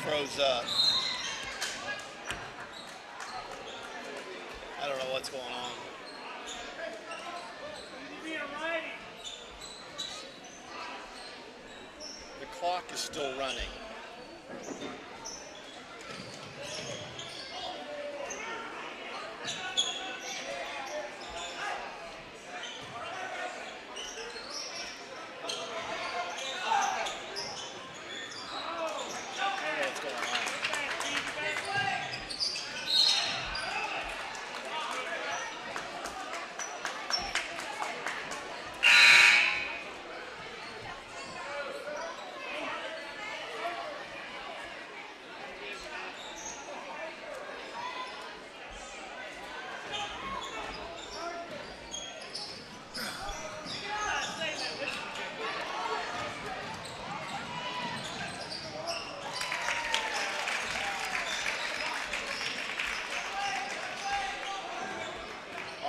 froze up. I don't know what's going on. The clock is still running.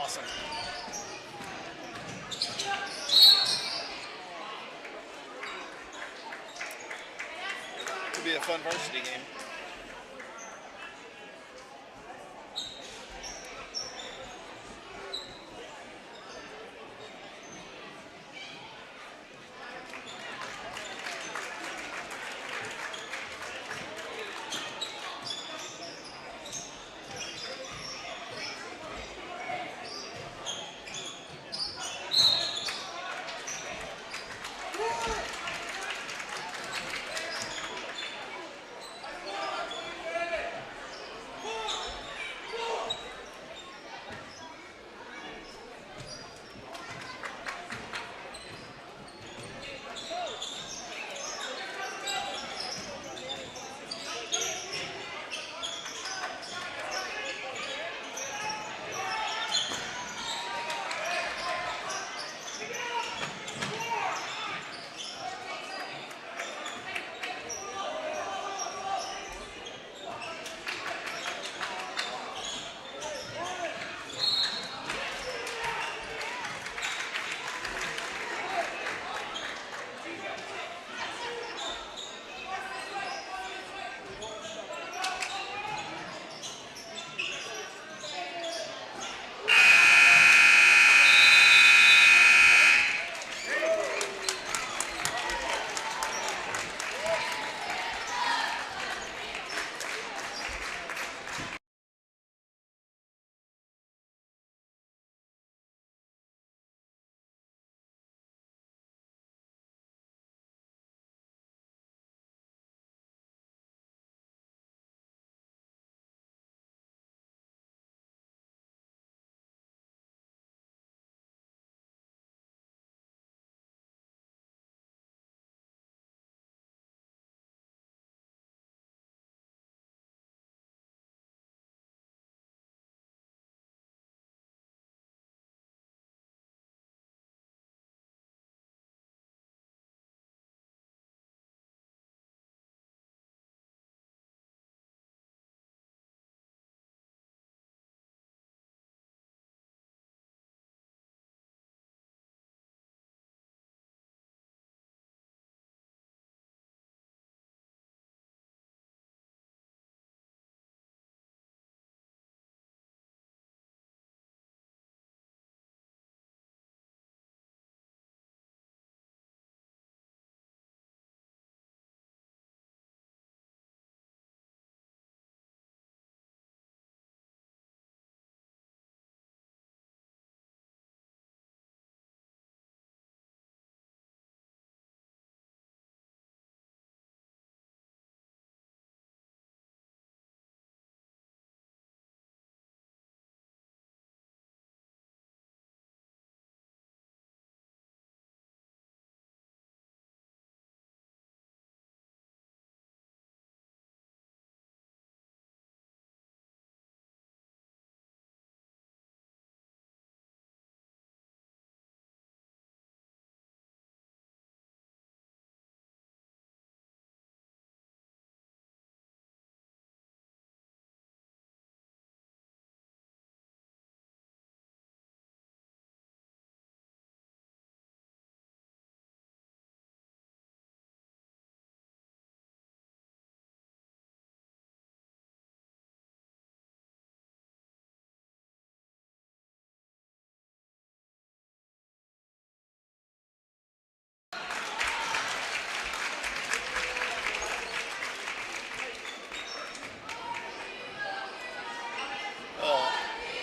Awesome. Could be a fun varsity game.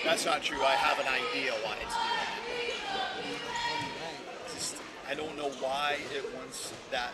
That's not true. I have an idea why it's doing it. Just, I don't know why it wants that.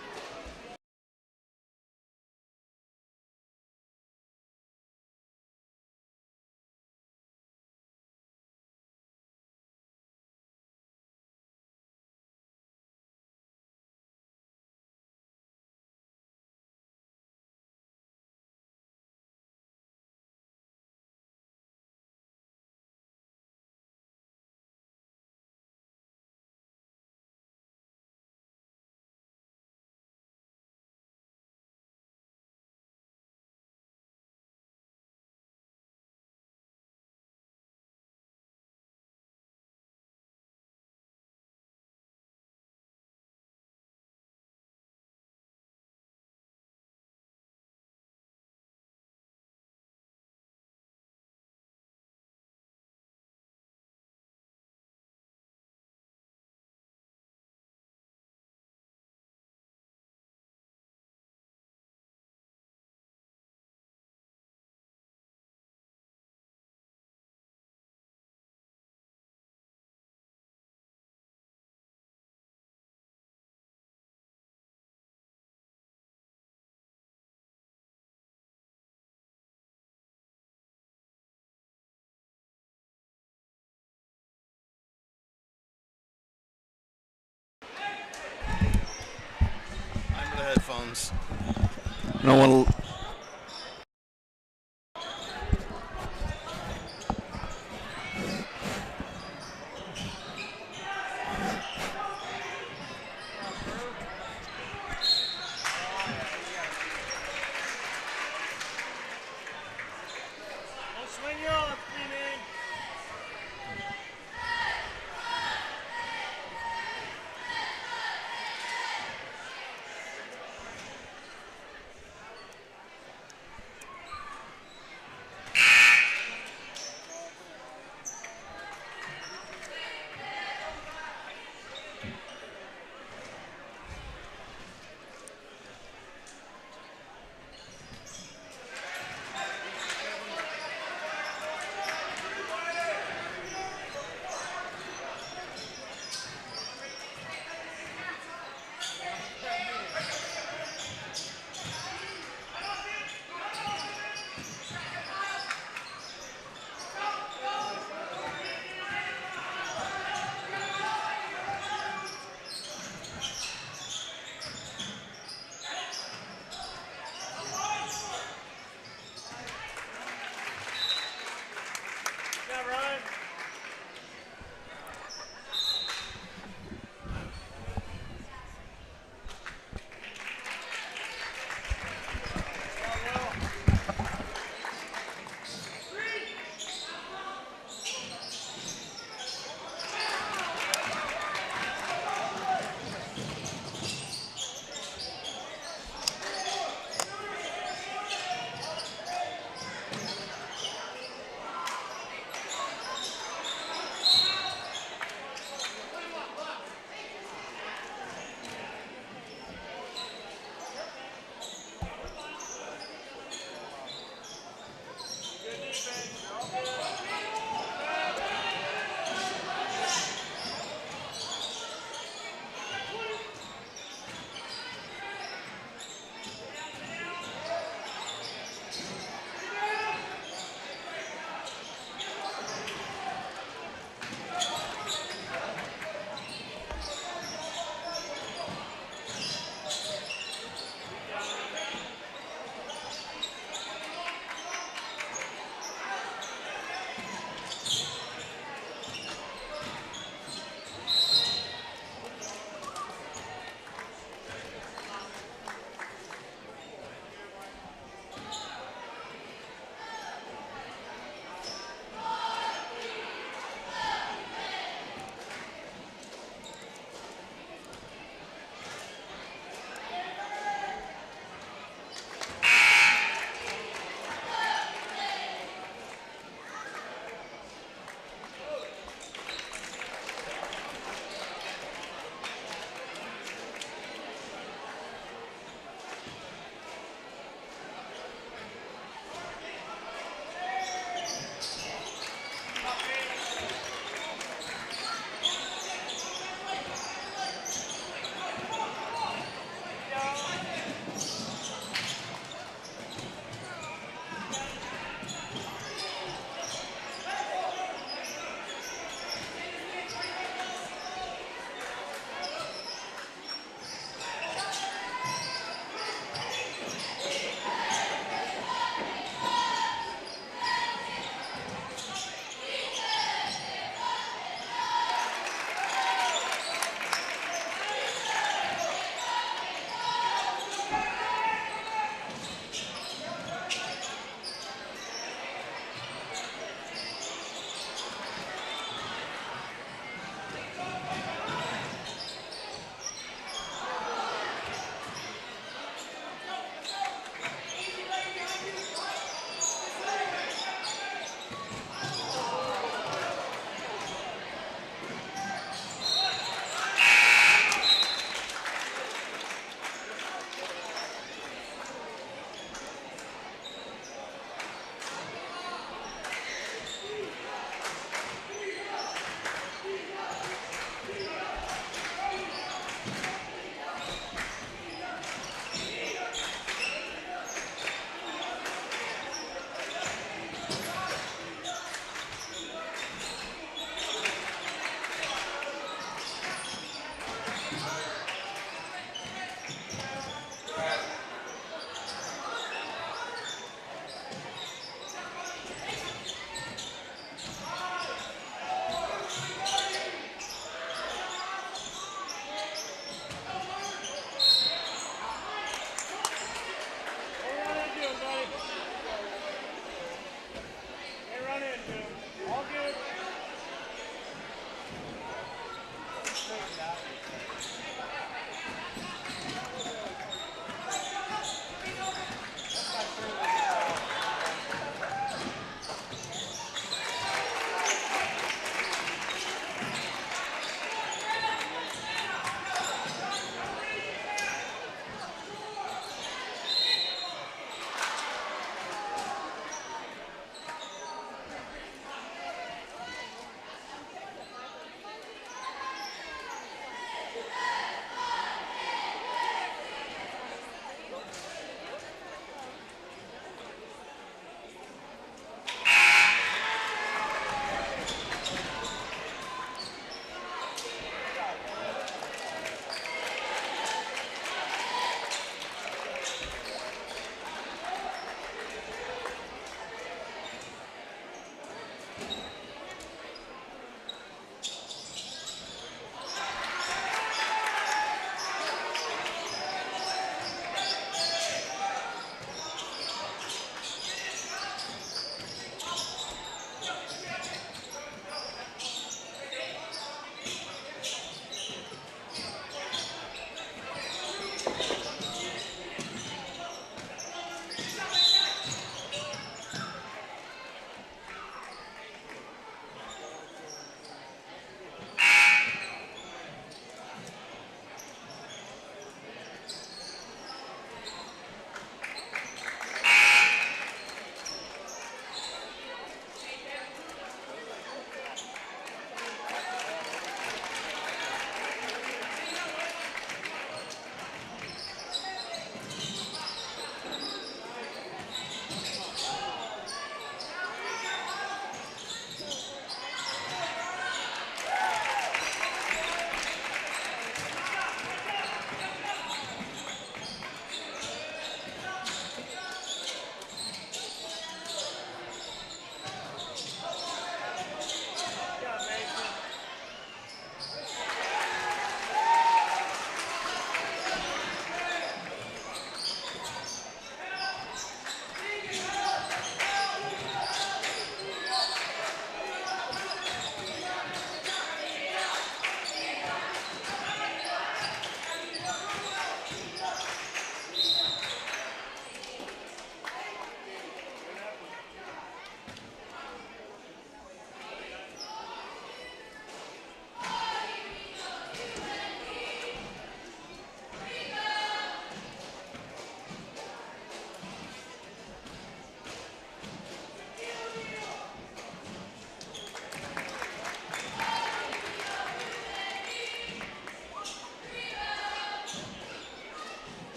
I'm the headphones. No one.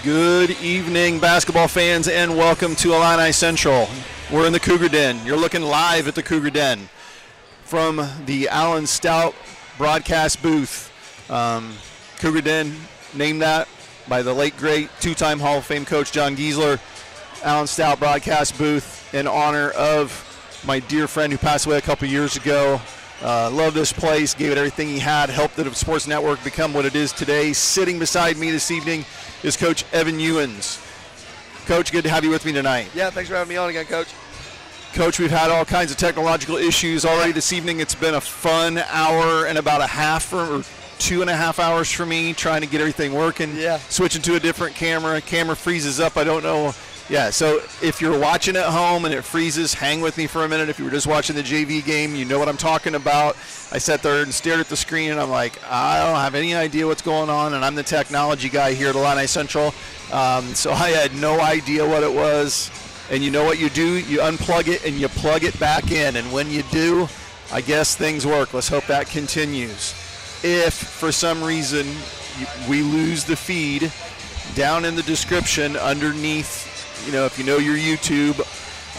Good evening, basketball fans, and welcome to Illini Central. We're in the Cougar Den. You're looking live at the Cougar Den from the Allen Stout broadcast booth. Cougar Den, named that by the late, great, two-time Hall of Fame coach John Giesler. Allen Stout broadcast booth in honor of my dear friend who passed away a couple years ago. Love this place, gave it everything he had, helped the Sports Network become what it is today. Sitting beside me this evening is Coach Evan Ewens. Coach, good to have you with me tonight. Yeah, thanks for having me on again, Coach. Coach, we've had all kinds of technological issues already this evening. It's been a fun hour and about a half or 2.5 hours for me trying to get everything working. Yeah. Switching to a different camera. Camera freezes up. I don't know. Yeah, so if you're watching at home and it freezes, hang with me for a minute. If you were just watching the JV game, you know what I'm talking about. I sat there and stared at the screen, and I'm like, I don't have any idea what's going on, and I'm the technology guy here at Illini Central. So I had no idea what it was. And you know what you do? You unplug it and you plug it back in. And when you do, I guess things work. Let's hope that continues. If, for some reason, we lose the feed, down in the description underneath, if you know your YouTube,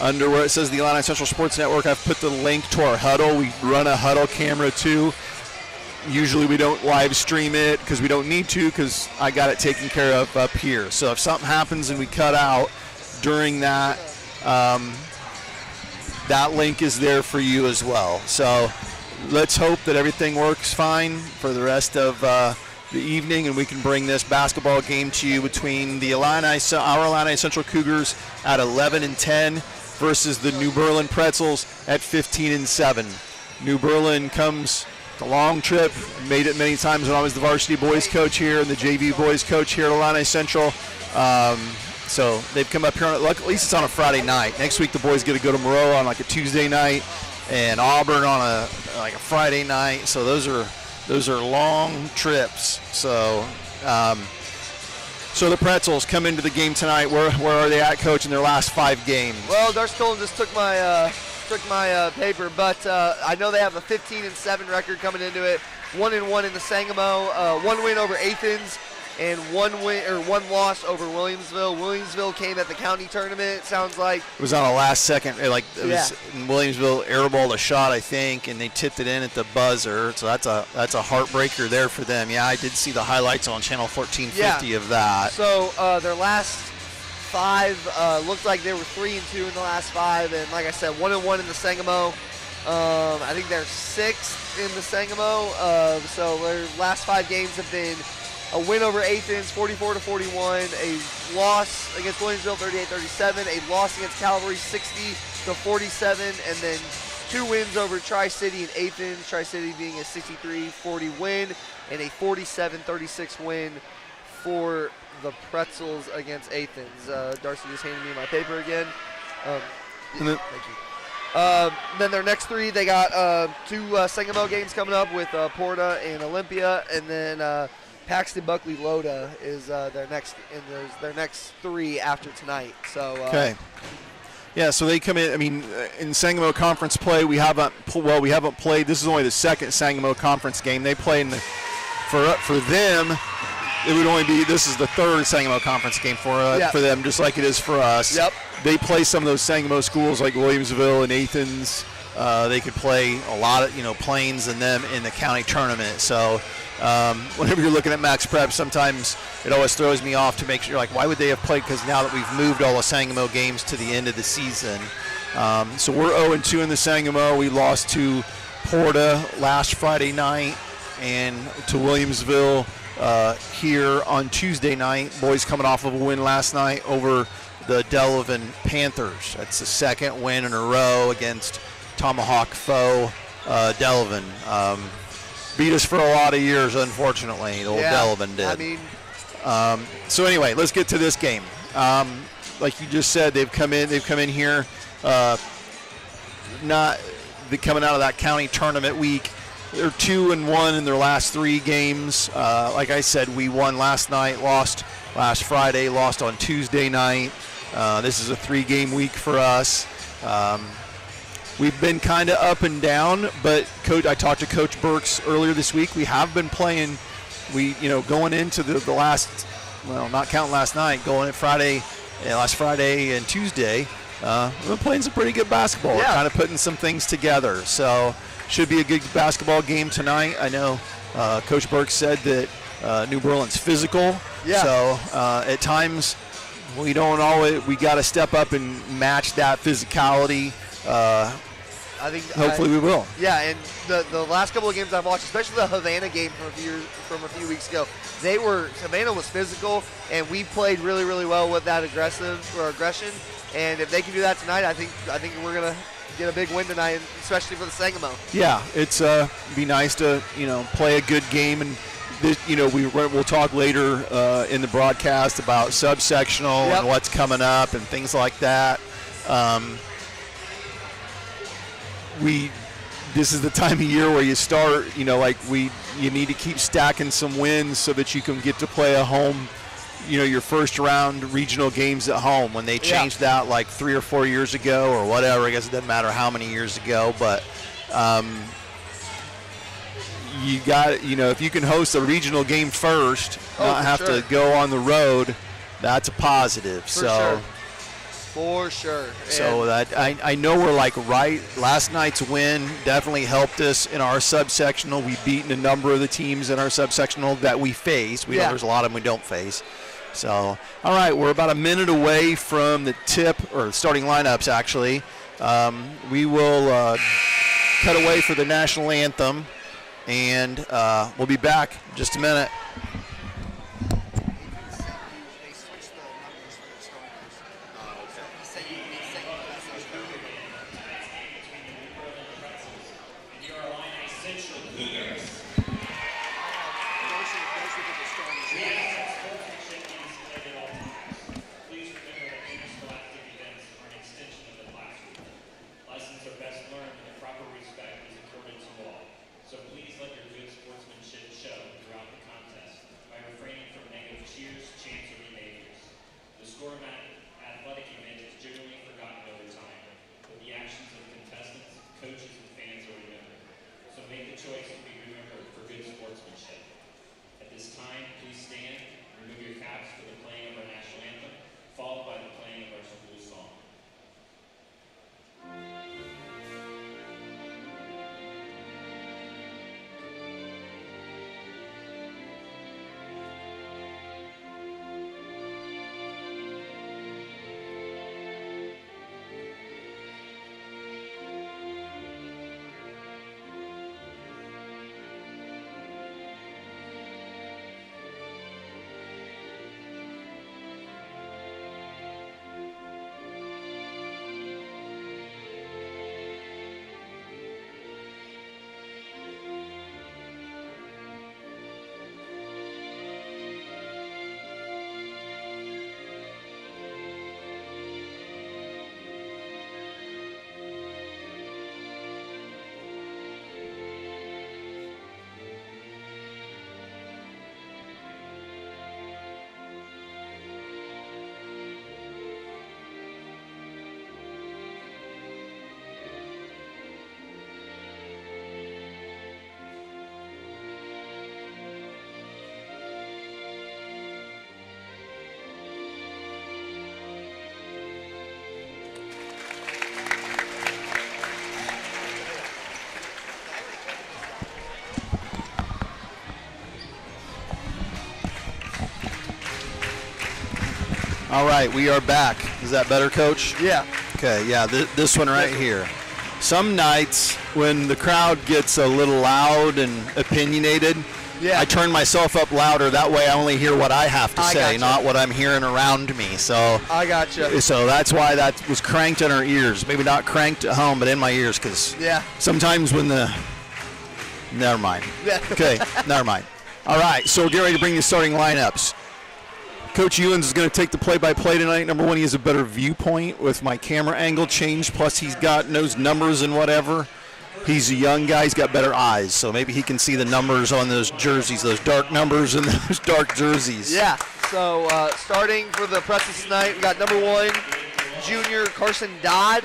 under where it says the Illini Central Sports Network, I've put the link to our Hudl. We run a Hudl camera too. Usually we don't live stream it because we don't need to, because I got it taken care of up here. So if something happens and we cut out during that, that link is there for you as well. So let's hope that everything works fine for the rest of the evening, and we can bring this basketball game to you between the our Illini Central Cougars at 11-10 versus the New Berlin Pretzels at 15-7. New Berlin comes a long trip, made it many times when I was the varsity boys coach here and the JV boys coach here at Illini Central. So they've come up here, at least it's on a Friday night. Next week the boys get to go to Moreau on like a Tuesday night, and Auburn on a Friday night. So those are long trips. So so the Pretzels come into the game tonight. Where are they at, Coach, in their last 5 games? Well, Darcy Tolan just took my paper, but I know they have a 15-7 record coming into it. 1-1 in the Sangamo, 1 win over Athens, and 1 loss over Williamsville. Williamsville came at the county tournament, it sounds like. It was on a last second, was in Williamsville, airballed a shot, I think, and they tipped it in at the buzzer. So that's a heartbreaker there for them. Yeah, I did see the highlights on Channel 1450 of that. So their last 5 looked like they were 3-2 in the last 5, and like I said, 1-1 in the Sangamo. I think they're 6th in the Sangamo. So their last 5 games have been a win over Athens, 44-41, a loss against Williamsville, 38-37, a loss against Calvary, 60-47, and then 2 wins over Tri-City and Athens, Tri-City being a 63-40 win, and a 47-36 win for the Pretzels against Athens. Darcy just handed me my paper again. Thank you. Then their next 3, they got 2 Sangamo games coming up with Porta and Olympia, and then Paxton Buckley Loda is their next 3 after tonight. So okay. Yeah, so they come in. I mean, in Sangamo Conference play, we haven't played. This is only the 2nd Sangamo Conference game they play. For them, it would only be. This is the 3rd Sangamo Conference game for them, just like it is for us. Yep. They play some of those Sangamo schools like Williamsville and Athens. They could play a lot of Plains and them in the county tournament. So whenever you're looking at Max Prep, sometimes it always throws me off to make sure, why would they have played? Because now that we've moved all the Sangamo games to the end of the season. So we're 0-2 in the Sangamo. We lost to Porta last Friday night and to Williamsville here on Tuesday night. Boys coming off of a win last night over the Delavan Panthers. That's the 2nd win in a row against Tomahawk foe Delavan. Beat us for a lot of years, unfortunately. The old Delavan did. I mean, so anyway, let's get to this game. Like you just said, they've come in here, coming out of that county tournament week. They're 2-1 in their last 3 games. Like I said, we won last night, lost last Friday, lost on Tuesday night. This is a 3-game week for us. We've been kind of up and down, but I talked to Coach Burks earlier this week. We have been playing. Going into the last well, not counting last night, going at last Friday and Tuesday, we've been playing some pretty good basketball. Yeah. We're kind of putting some things together. So should be a good basketball game tonight. I know Coach Burke said that New Berlin's physical. Yeah. So at times we got to step up and match that physicality. I think Hopefully we will. Yeah, and the last couple of games I've watched, especially the Havana game from a few weeks ago, Havana was physical, and we played really, really well with that aggression. And if they can do that tonight, I think we're gonna get a big win tonight, especially for the Sangamo. Yeah, it's be nice to play a good game, and we'll talk later in the broadcast about subsectional Yep. and what's coming up and things like that. This is the time of year where you start, you need to keep stacking some wins so that you can get to play a home, your first round regional games at home. When they changed that like 3 or 4 years ago or whatever, I guess it doesn't matter how many years ago, but you got, if you can host a regional game first, not have to go on the road, that's a positive. For sure. So that I know we're right. Last night's win definitely helped us in our subsectional. We've beaten a number of the teams in our subsectional that we face. We know there's a lot of them we don't face. So, all right, we're about a minute away from the tip, or starting lineups actually. We will cut away for the national anthem, and we'll be back in just a minute. All right, we are back. Is that better, Coach? Yeah. Okay, yeah, this one right here. Some nights when the crowd gets a little loud and opinionated, I turn myself up louder. That way I only hear what I have to say, not what I'm hearing around me. So I gotcha. So that's why that was cranked in our ears. Maybe not cranked at home, but in my ears, because sometimes when never mind. Okay, never mind. All right, so we're getting ready to bring the starting lineups. Coach Ewens is going to take the play-by-play tonight. Number one, he has a better viewpoint with my camera angle change. Plus, he's knows numbers and whatever. He's a young guy. He's got better eyes, so maybe he can see the numbers on those jerseys, those dark numbers and those dark jerseys. Yeah. So starting for the Pretzels tonight, we got number 1, junior Carson Dodd.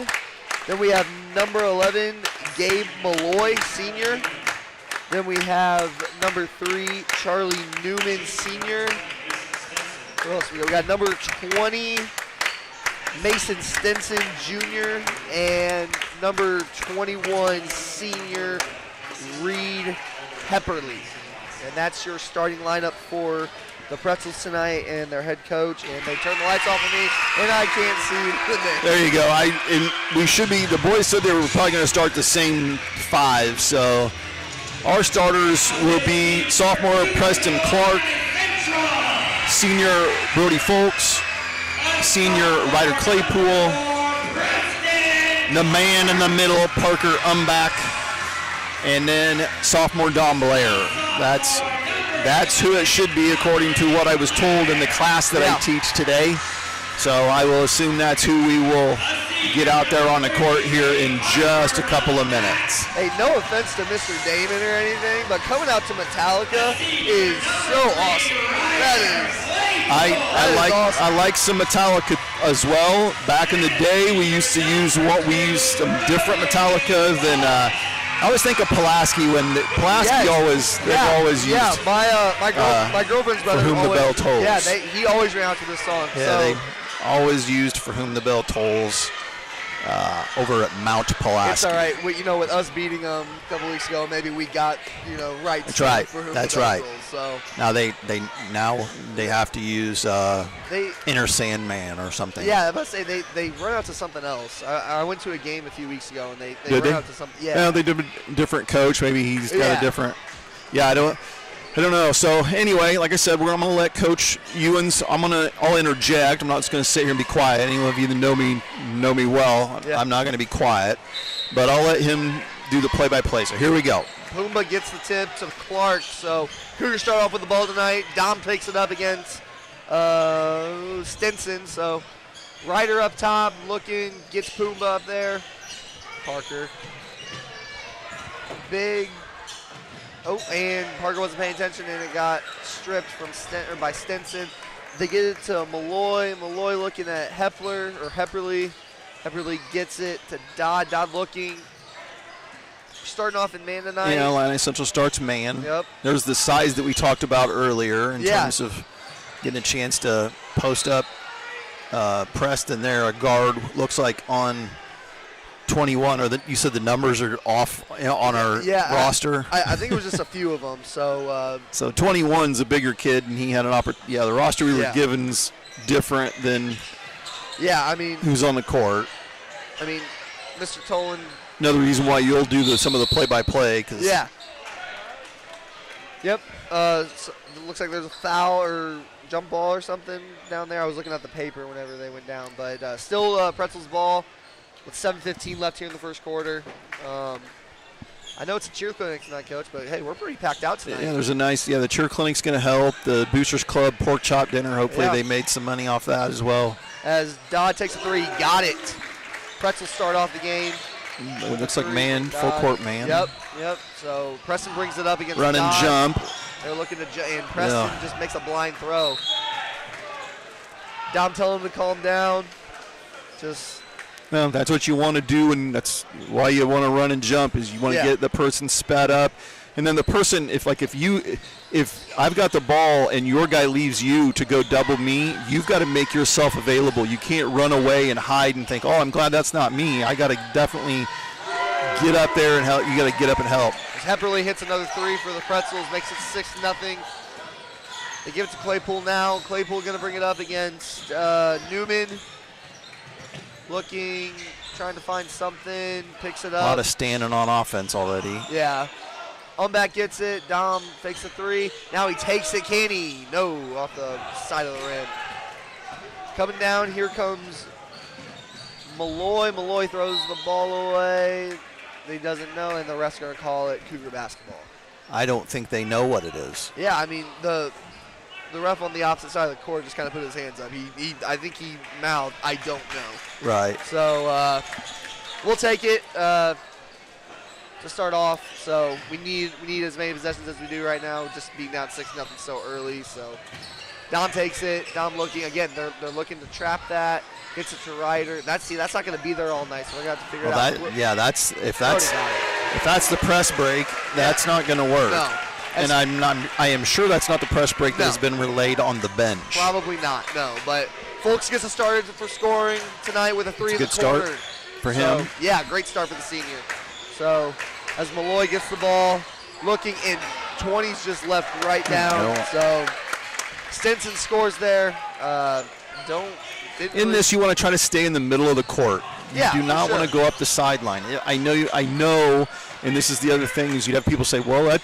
Then we have number 11, Gabe Malloy, senior. Then we have number 3, Charlie Newman, senior. Who else we got? We got number 20, Mason Stinson Jr., and number 21, senior Reed Hepperly. And that's your starting lineup for the Pretzels tonight and their head coach. And they turned the lights off on me, and I can't see the name. There you go. We should be. The boys said they were probably going to start the same 5. So our starters will be sophomore Preston Clark, senior Brody Folks, senior Ryder Claypool, the man in the middle Parker Umbach, and then sophomore Don Blair. That's who it should be according to what I was told in the class that I teach today. So I will assume that's who we will get out there on the court here in just a couple of minutes. Hey, no offense to Mr. Damon or anything, but coming out to Metallica is so awesome. I like some Metallica as well. Back in the day, we used to use some different Metallica than. I always think of Pulaski when Pulaski always used. Yeah, my girlfriend's brother. For Whom the Bell Tolls. Yeah, he always ran out to this song. Yeah, so. they always used For Whom the Bell Tolls over at Mount Pulaski. It's all right. With us beating them a couple weeks ago, maybe we got right. That's right. For Whom That's the Bell right. Tolls, so. Now they have to use Inner Sandman or something. Yeah, I must say they run out to something else. I went to a game a few weeks ago and they run out to something. Yeah. Well, they did a different coach. Maybe he's got a different. Yeah, I don't know. So anyway, like I said, I'm going to let Coach Ewens. I'll interject. I'm not just going to sit here and be quiet. Any of you that know me well. Yeah. I'm not going to be quiet, but I'll let him do the play-by-play. So here we go. Pumba gets the tip to Clark. So Cougar start off with the ball tonight. Dom takes it up against Stinson. So Ryder up top, looking, gets Pumba up there. Parker. Big. Oh, and Parker wasn't paying attention, and it got stripped by Stinson. They get it to Malloy. Malloy looking at Hepperly. Hepperly gets it to Dodd. Dodd looking. Starting off in man tonight. Yeah, Illini Central starts man. Yep. There's the size that we talked about earlier in terms of getting a chance to post up Preston there. A guard looks like on 21, or you said the numbers are off on our roster. I think it was just a few of them. So so 21's a bigger kid, and he had an opportunity. Yeah, the roster we were given's different than. Yeah, I mean. Who's on the court? I mean, Mr. Tolan. Another reason why you'll do some of the play-by-play, because. Yeah. Yep. So it looks like there's a foul or jump ball or something down there. I was looking at the paper whenever they went down, but still Pretzels ball. With 7:15 left here in the first quarter. I know it's a cheer clinic tonight, Coach, but hey, we're pretty packed out tonight. Yeah, there's a nice, the cheer clinic's going to help. The Boosters Club pork chop dinner, hopefully they made some money off that as well. As Dodd takes a three, got it. Pretzels start off the game. It looks like man, full court man. Yep. So Preston brings it up against Run and jump. They're looking to and Preston just makes a blind throw. Dom telling him to calm down. Well, that's what you want to do, and that's why you want to run and jump, is you want to get the person sped up. And then the person, if I've got the ball and your guy leaves you to go double me, you've got to make yourself available. You can't run away and hide and think, oh, I'm glad that's not me. I got to definitely get up there and help. You got to get up and help. Hepperly hits another three for the Pretzels, makes it 6-0. They give it to Claypool now. Claypool going to bring it up against Newman. Looking, trying to find something, picks it up. A lot of standing on offense already. Yeah. Umbach gets it. Dom fakes a three. Now he takes it. Can he? No, off the side of the rim. Coming down, here comes Malloy. Malloy throws the ball away. He doesn't know, and the ref's going to call it Cougar basketball. I don't think they know what it is. Yeah, I mean, the ref on the opposite side of the court just kind of put his hands up. I think he mouthed, "I don't know." Right. So we'll take it to start off. So we need as many possessions as we do right now. Just being down 6-0 so early. So Dom takes it. Dom looking again. They're looking to trap that. Gets it to Ryder. That's not going to be there all night. So we're going to have to figure it out. If that's the press break, that's not going to work. No. And I am sure that's not the press break that has been relayed on the bench. Probably not, no. But Folks gets us started for scoring tonight with a three in the corner. Good start for him. So, yeah, great start for the senior. So as Malloy gets the ball, looking in 20's just left right down. So Stinson scores there. In this, you want to try to stay in the middle of the court. You do not want to go up the sideline. I know, and this is the other thing, is you'd have people say, well, why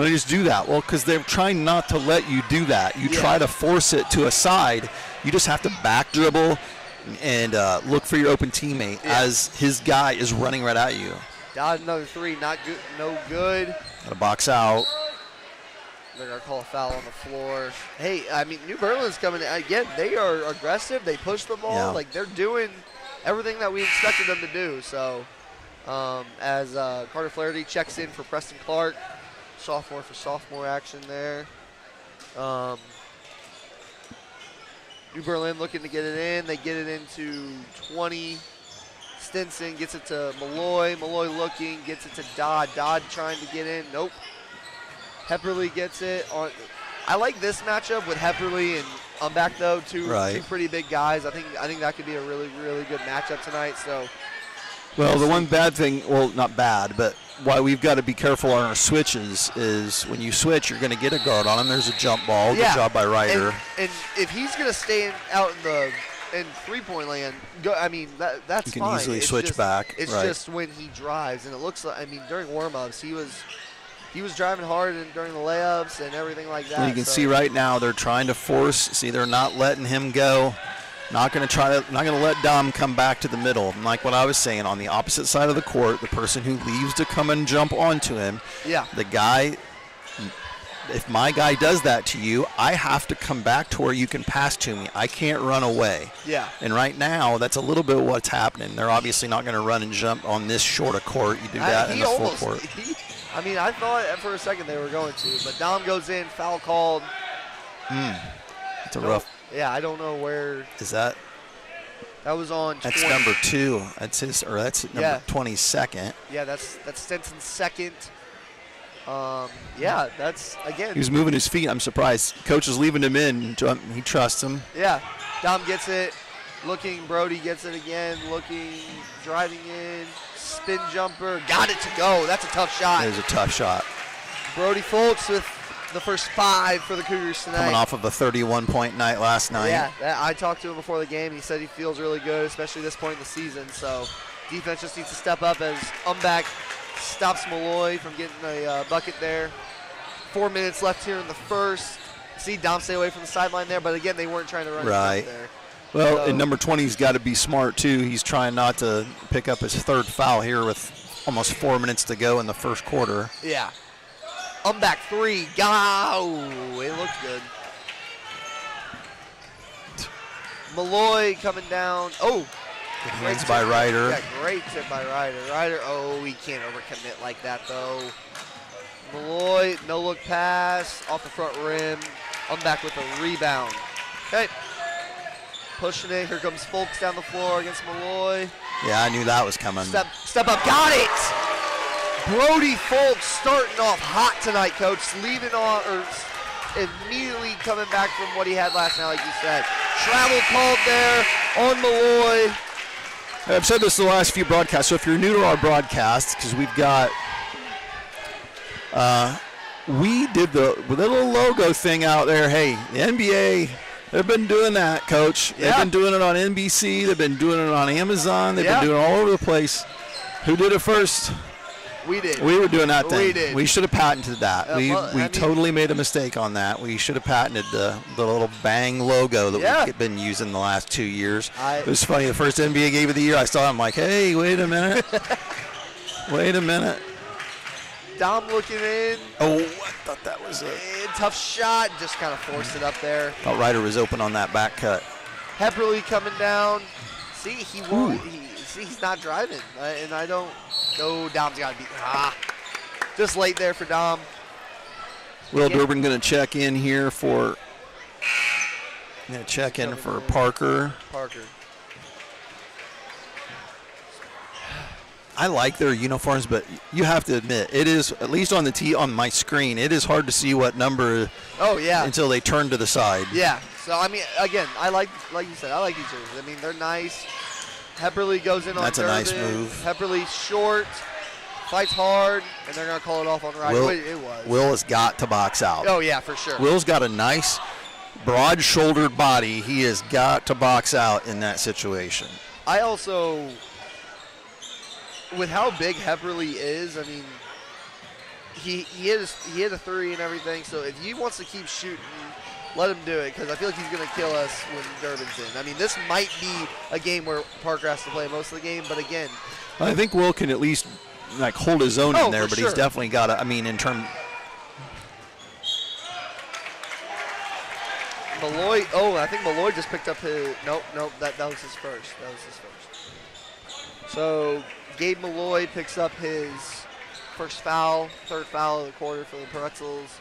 don't you just do that? Well, because they're trying not to let you do that. You try to force it to a side. You just have to back dribble and look for your open teammate as his guy is running right at you. Got another three, not good, no good. Got to box out. They're going to call a foul on the floor. Hey, I mean, New Berlin's coming in. Again, they are aggressive. They push the ball. Yeah. Like, they're doing everything that we expected them to do. So, as Carter Flaherty checks in for Preston Clark, sophomore for sophomore action there. New Berlin looking to get it in. They get it into 20. Stinson gets it to Malloy. Malloy looking, gets it to Dodd. Dodd trying to get in. Nope. Hepperly gets it on. I like this matchup with Hepperly and Umback though, two pretty big guys. I think that could be a really, really good matchup tonight. So, well, the one bad thing, well, not bad, but why we've got to be careful on our switches is when you switch, you're going to get a guard on him. There's a jump ball. Good job by Ryder. And if he's going to stay out in three-point land, that's you can fine. easily switch back. It's just when he drives, and it looks like, during warm-ups, he was driving hard during the layups and everything like that. Well, you can see right now they're trying to force. See, they're not letting him go. Not going to let Dom come back to the middle. And like what I was saying, on the opposite side of the court, the person who leaves to come and jump onto him, the guy, if my guy does that to you, I have to come back to where you can pass to me. I can't run away. Yeah. And right now, that's a little bit what's happening. They're obviously not going to run and jump on this short of court. You do that in the full court. I thought for a second they were going to, but Dom goes in, foul called. It's a rough. Yeah, I don't know where. Is that? That was on. That's 20. number 2. That's his, or that's number 22nd. Yeah, that's Stinson's second. That's again. He was moving his feet. I'm surprised. Coach is leaving him in. He trusts him. Yeah, Dom gets it. Looking, Brody gets it again. Looking, driving in, spin jumper, got it to go. That's a tough shot. It is a tough shot. Brody Foltz with the first 5 for the Cougars tonight. Coming off of a 31-point night last night. Yeah, I talked to him before the game. He said he feels really good, especially this point in the season. So defense just needs to step up as Umback stops Malloy from getting a bucket there. 4 minutes left here in the first. See Dom stay away from the sideline there, but again, they weren't trying to run there. Well, and number 20's got to be smart, too. He's trying not to pick up his third foul here with almost 4 minutes to go in the first quarter. Yeah. Umback 3. Go! It looks good. Malloy coming down. Oh! Good hands by Ryder. Yeah, great tip by Ryder. Ryder, he can't overcommit like that, though. Malloy, no-look pass, off the front rim. Umback with a rebound. Okay. Pushing it. Here comes Folks down the floor against Malloy. Yeah, I knew that was coming. Step up. Got it! Brody Folks starting off hot tonight, Coach. Leaving off, or immediately coming back from what he had last night, like you said. Travel called there on Malloy. I've said this the last few broadcasts, so if you're new to our broadcasts, because we've got, we did the little logo thing out there. Hey, the NBA, they've been doing that, Coach. They've been doing it on NBC. They've been doing it on Amazon. They've been doing it all over the place. Who did it first? We did. We were doing that thing. We did. We should have patented that. We totally made a mistake on that. We should have patented the little bang logo that we've been using the last 2 years. It was funny. The first NBA game of the year, I saw it. I'm like, hey, wait a minute. Wait a minute. Dom looking in. Oh, I thought that was a tough shot. Just kind of forced it up there. Thought Ryder was open on that back cut. Hepperly coming down. See, he won't. He's not driving, and I don't. No, Dom's got to be. Just late there for Dom. Will Durbin going to check in here for. Parker. Parker. I like their uniforms, but you have to admit, it is, at least on on my screen, it is hard to see what number. Oh yeah. Until they turn to the side. Yeah. So I mean, again, I like you said, I like these jerseys. I mean, they're nice. Hepperly goes in on That's a Durbin. nice move. Hepperly's short, fights hard, and they're gonna call it off on the right. It was. Will has got to box out. Oh yeah, for sure. Will's got a nice, broad-shouldered body. He has got to box out in that situation. I also, with how big Hepperly is, I mean, he hit a three and everything. So if he wants to keep shooting, let him do it, because I feel like he's going to kill us when Durbin's in. I mean, this might be a game where Parker has to play most of the game, but again, I think Will can at least like hold his own in there, but sure. he's definitely got to. I mean, in terms. Malloy. Oh, I think Malloy just picked up his. Nope. That was his first. So Gabe Malloy picks up his first foul, third foul of the quarter for the Pretzels.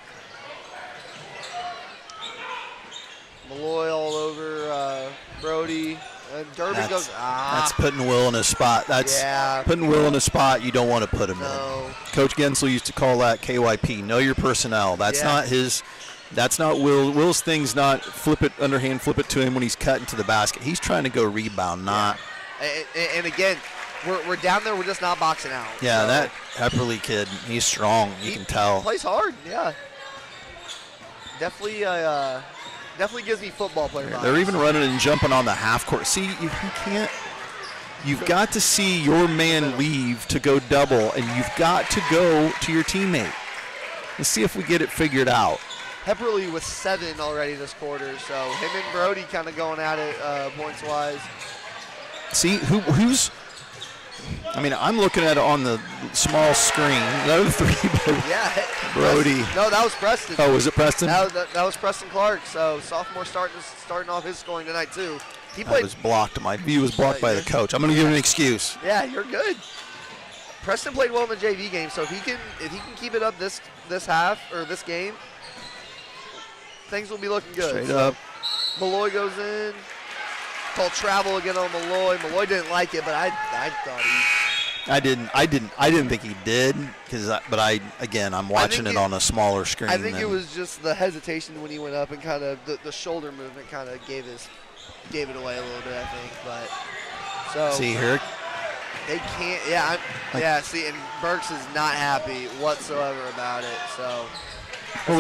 Malloy all over Brody. And Durbin goes, That's putting Will in a spot. That's putting Will in a spot you don't want to put him in. Coach Gensel used to call that KYP, know your personnel. That's not his. That's not Will. Will's thing's not flip it underhand, flip it to him when he's cutting to the basket. He's trying to go rebound, not. And again, we're down there. We're just not boxing out. Yeah, so. That Hepperly kid, he's strong. You can tell. Plays hard. Yeah. Definitely gives me football player vibes. They're even running and jumping on the half court. See, you can't. You've got to see your man leave to go double, and you've got to go to your teammate. Let's see if we get it figured out. Hepperly with 7 already this quarter, so him and Brody kind of going at it points-wise. See, who's – I mean, I'm looking at it on the small screen. No 3, but Brody. No, that was Preston. Oh, was it Preston? That was Preston Clark, so sophomore starting off his scoring tonight too. He played. That was blocked. My view was blocked by the coach. I'm going to give him an excuse. Yeah, you're good. Preston played well in the JV game, so if he can keep it up this half or this game, things will be looking good. Straight up. Malloy goes in. Called travel again on Malloy. Malloy didn't like it, but I thought he. I didn't think he did, but I'm watching it on a smaller screen. I think it was just the hesitation when he went up and kind of the shoulder movement kind of gave it away a little bit, I think. But so see here. They can't. See, and Burks is not happy whatsoever about it. So. Well,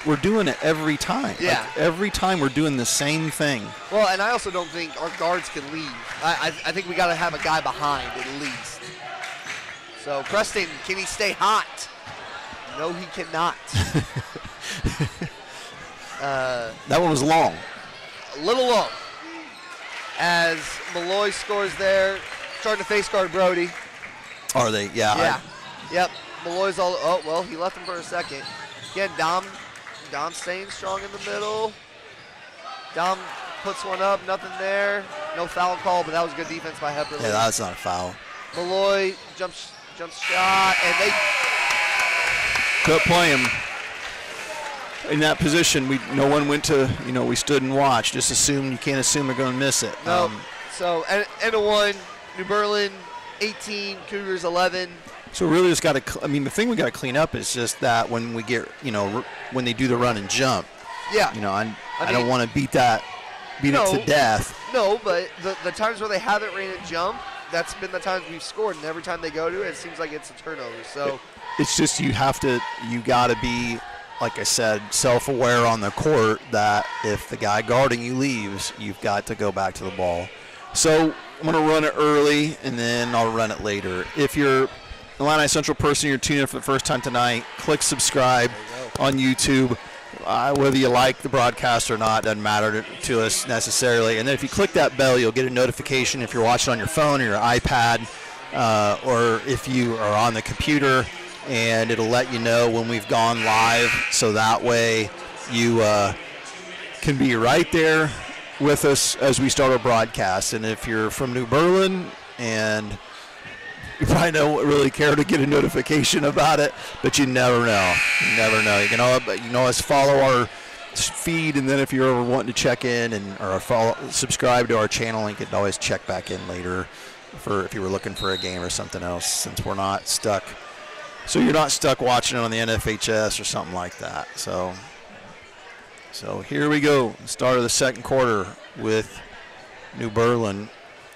we're doing it every time. Yeah. Like every time we're doing the same thing. Well, and I also don't think our guards can leave. I think we got to have a guy behind at least. So Preston, can he stay hot? No, he cannot. That one was long. A little long. As Malloy scores there, starting to face guard Brody. Are they? Yeah. Yep. Malloy's all. Oh well, he left him for a second. Again, Dom staying strong in the middle. Dom puts one up, nothing there. No foul call, but that was good defense by Hepperly. Yeah, that's not a foul. Malloy jumps shot, and they couldn't play him in that position. No one went to. We stood and watched. Just assume you can't assume they're going to miss it. No. So and a 1. New Berlin 18, Cougars 11. So really just got to, the thing we got to clean up is just that when we get, when they do the run and jump. Yeah. I don't want to beat it to death. No, but the times where they haven't ran a jump, that's been the times we've scored, and every time they go to it, it seems like it's a turnover. So it's just you got to be, like I said, self-aware on the court that if the guy guarding you leaves, you've got to go back to the ball. So I'm going to run it early, and then I'll run it later. If you're Illini Central person, you're tuning in for the first time tonight, click subscribe on YouTube. Whether you like the broadcast or not doesn't matter to us necessarily. And then if you click that bell, you'll get a notification if you're watching on your phone or your iPad, or if you are on the computer, and it'll let you know when we've gone live. So that way you can be right there with us as we start our broadcast. And if you're from New Berlin, and you probably don't really care to get a notification about it, but you never know. You never know. You can always follow our feed, and then if you're ever wanting to check in or subscribe to our channel, you can always check back in later for if you were looking for a game or something else, since we're not stuck. So you're not stuck watching it on the NFHS or something like that. So here we go. Start of the second quarter with New Berlin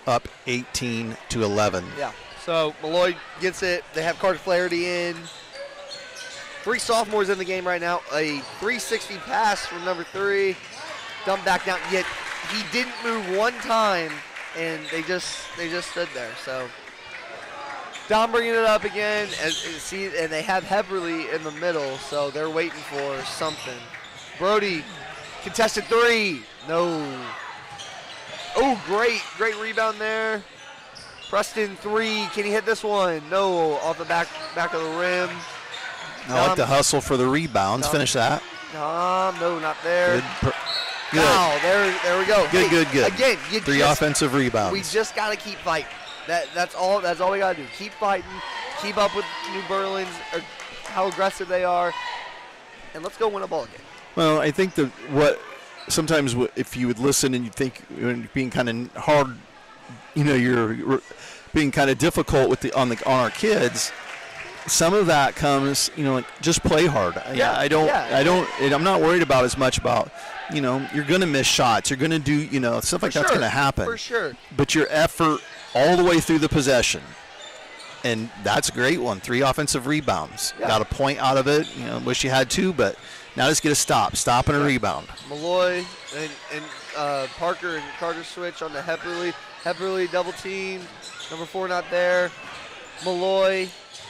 up 18-11. Yeah. So Malloy gets it. They have Carter Flaherty in. 3 sophomores in the game right now. A 360 pass from number 3. Dumped back down. Yet he didn't move one time, and they just stood there. So Dom bringing it up again, and they have Heberly in the middle, so they're waiting for something. Brody, contested 3. No. Oh, great rebound there. Preston 3. Can he hit this one? No. Off the back of the rim. I like the hustle for the rebounds. Finish that. No, not there. Good. Wow, there we go. Good. Again, 3 offensive rebounds. We just got to keep fighting. That's all we got to do. Keep fighting. Keep up with New Berlin's, or how aggressive they are, and let's go win a ball game. Well, I think sometimes if you would listen and you think you're being kind of hard, you're being kind of difficult with on our kids. Some of that comes, like just play hard. Yeah, I'm not worried about as much about, you're going to miss shots. You're going to do, stuff like that's going to happen. For sure. But your effort all the way through the possession, and that's a great one. 3 offensive rebounds. Yeah. Got a point out of it. Wish you had 2, but now let's get a stop and a rebound. Malloy and Parker and Carter switch on to Heberly. Heberly double team. Number 4 not there. Malloy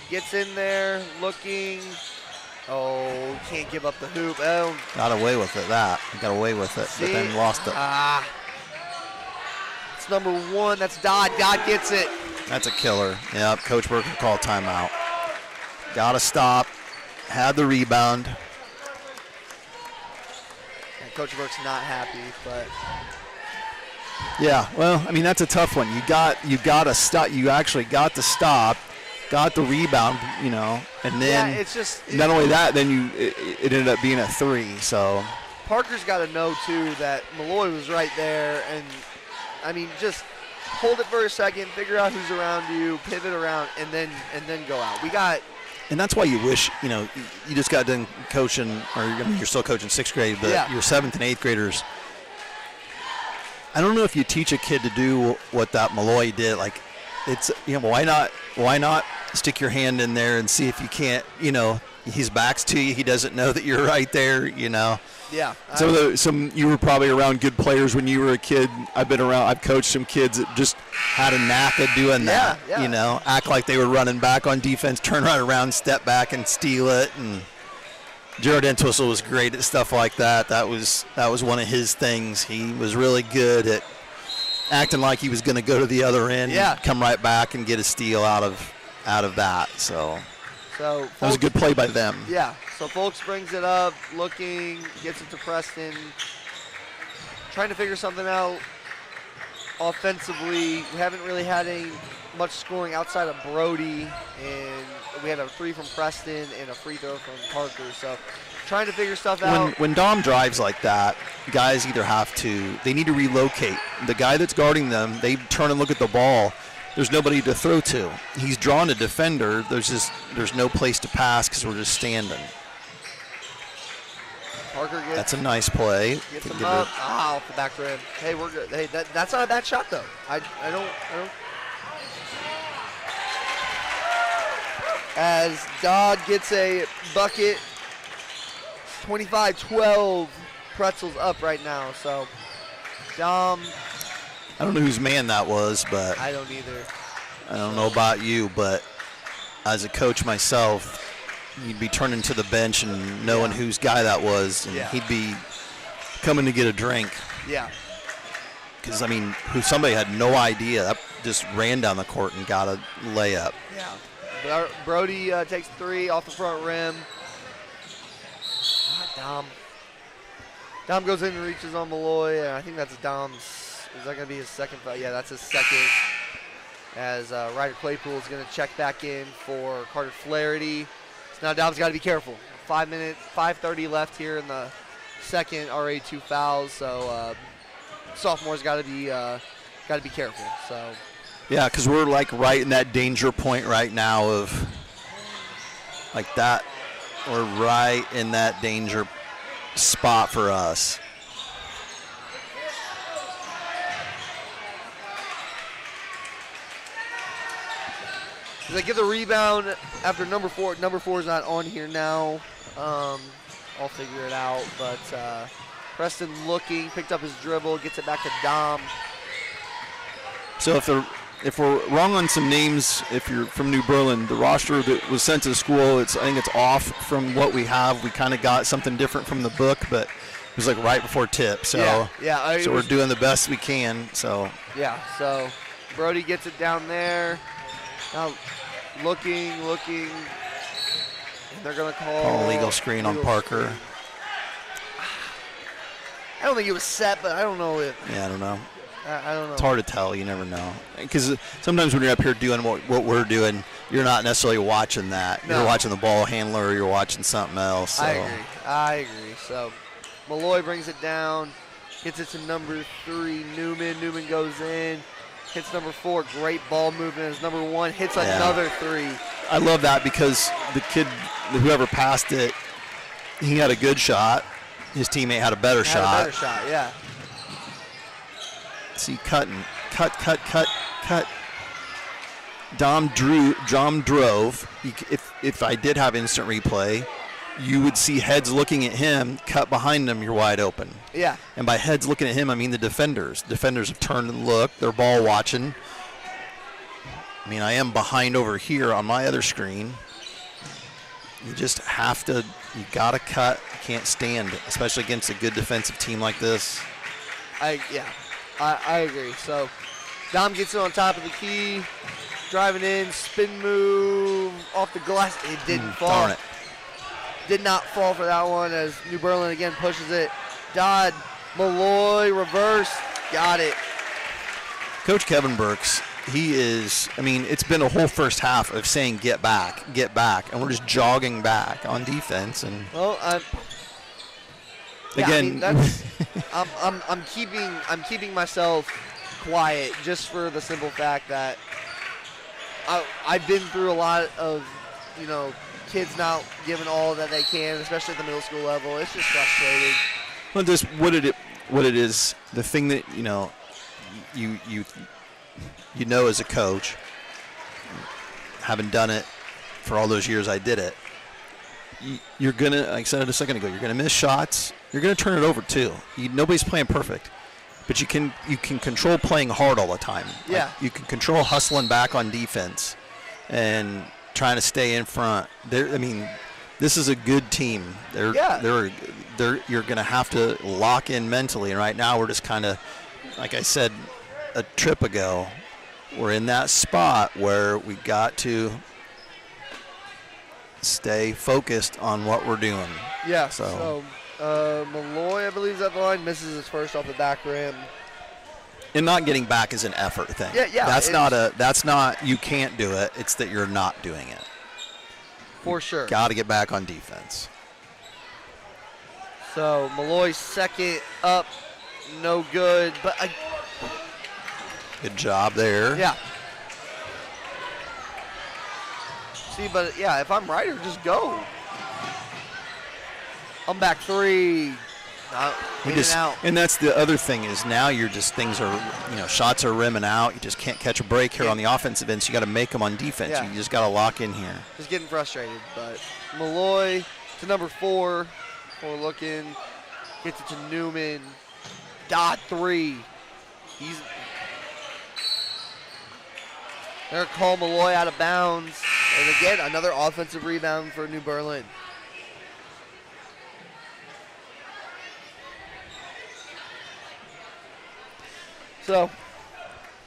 gets in there, looking. Oh, can't give up the hoop. Oh. Got away with it, Got away with it, but then lost it. It's number 1. That's Dodd. Dodd gets it. That's a killer. Yep, Coach Burke will call timeout. Got to stop. Had the rebound. And Coach Burke's not happy, but. Yeah, well, that's a tough one. You got to stop. You actually got to stop. Got the rebound, and then it's just not only that, then it ended up being a 3. So Parker's got to know too that Malloy was right there, and just hold it for a second, figure out who's around you, pivot around, and then go out. And that's why you wish you just got done coaching, or you're still coaching 6th grade, but your 7th and 8th graders. I don't know if you teach a kid to do what that Malloy did, like. It's why not stick your hand in there and see if you can't, his back's to you, he doesn't know that you're right there, Yeah. Some you were probably around good players when you were a kid. I've coached some kids that just had a knack of doing that. Yeah. Act like they were running back on defense, turn right around, step back and steal it. And Jared Entwistle was great at stuff like that. That was one of his things. He was really good at acting like he was going to go to the other end, and come right back and get a steal out of that. So that was a good play by them. Yeah. So Folks brings it up, looking, gets it to Preston, trying to figure something out offensively. We haven't really had much scoring outside of Brody, and we had a 3 from Preston and a free throw from Parker. So trying to figure stuff out. When Dom drives like that, guys either they need to relocate. The guy that's guarding them, they turn and look at the ball. There's nobody to throw to. He's drawn a defender. There's no place to pass because we're just standing. Parker gets. That's a nice play. Gets him up. Off the back rim. Hey, we're good. Hey, that's not a bad shot though. I don't. As Dodd gets a bucket. 25-12, Pretzels up right now. So, Dom. I don't know whose man that was, but I don't either. I don't know about you, but as a coach myself, you'd be turning to the bench and knowing whose guy that was, and he'd be coming to get a drink. Yeah. Because somebody had no idea. That just ran down the court and got a layup. Yeah. Brody takes 3 off the front rim. Dom goes in and reaches on Malloy, and I think that's Dom's. Is that going to be his second foul? Yeah, that's his second. As Ryder Claypool is going to check back in for Carter Flaherty. So now Dom's got to be careful. 5:30 left here in the second. Already 2 fouls, so sophomores got to be careful. So Yeah, because we're like right in that danger point right now of like that. We're right in that danger spot for us. They get the rebound after number 4. Number 4 is not on here now. I'll figure it out. But Preston looking, picked up his dribble, gets it back to Dom. So if we're wrong on some names, if you're from New Berlin, the roster that was sent to school, I think it's off from what we have. We kind of got something different from the book, but it was like right before tip. So so we're doing the best we can. So yeah. So Brody gets it down there. Now looking, and they're gonna call a legal screen on Parker. Screen. I don't think it was set, but I don't know if. Yeah, I don't know. I don't know. It's hard to tell. You never know. Because sometimes when you're up here doing what we're doing, you're not necessarily watching that. No. You're watching the ball handler or you're watching something else. So. I agree. So Malloy brings it down, gets it to number 3, Newman. Newman goes in, hits number 4. Great ball movement as number 1 hits another 3. I love that because the kid, whoever passed it, he had a good shot. His teammate had a better shot. Yeah. See, cut. Dom drove. If I did have instant replay, you would see heads looking at him, cut behind him, you're wide open. Yeah. And by heads looking at him, I mean the defenders. Defenders have turned and looked. They're ball watching. I mean, I am behind over here on my other screen. You just have to, you got to cut. You can't stand, especially against a good defensive team like this. I agree. So Dom gets it on top of the key, driving in, spin move off the glass. It didn't fall. Darn it. Did not fall for that one as New Berlin again pushes it. Dodd, Malloy, reverse, got it. Coach Kevin Burks, he is, I mean, it's been a whole first half of saying get back, and we're just jogging back on defense. And well, again, I mean, that's, I'm keeping myself quiet just for the simple fact that I've been through a lot of, kids not giving all that they can, especially at the middle school level. It's just frustrating. Well, just what it is, the thing that you know as a coach, having done it for all those years I did it, you're gonna, like I said a second ago, you're gonna miss shots. You're gonna turn it over too. Nobody's playing perfect, but you can control playing hard all the time. Yeah. Like you can control hustling back on defense and trying to stay in front. I mean, this is a good team. You're gonna have to lock in mentally, and right now we're just kind of, like I said a trip ago, we're in that spot where we got to stay focused on what we're doing. Yeah. So Malloy, I believe, is at the line, misses his first off the back rim. And not getting back is an effort thing. Yeah. That's not you can't do it. It's that you're not doing it. For sure. Got to get back on defense. So Malloy's second up, no good. But good job there. Yeah. See, but yeah, if I'm right, or just go. I'm back 3. And that's the other thing is now you're just shots are rimming out. You just can't catch a break here on the offensive end, so you got to make them on defense. Yeah. You just got to lock in here. Just getting frustrated, but Malloy to number 4. 4 looking, gets it to Newman. Dot 3. They're gonna call Malloy out of bounds, and again another offensive rebound for New Berlin.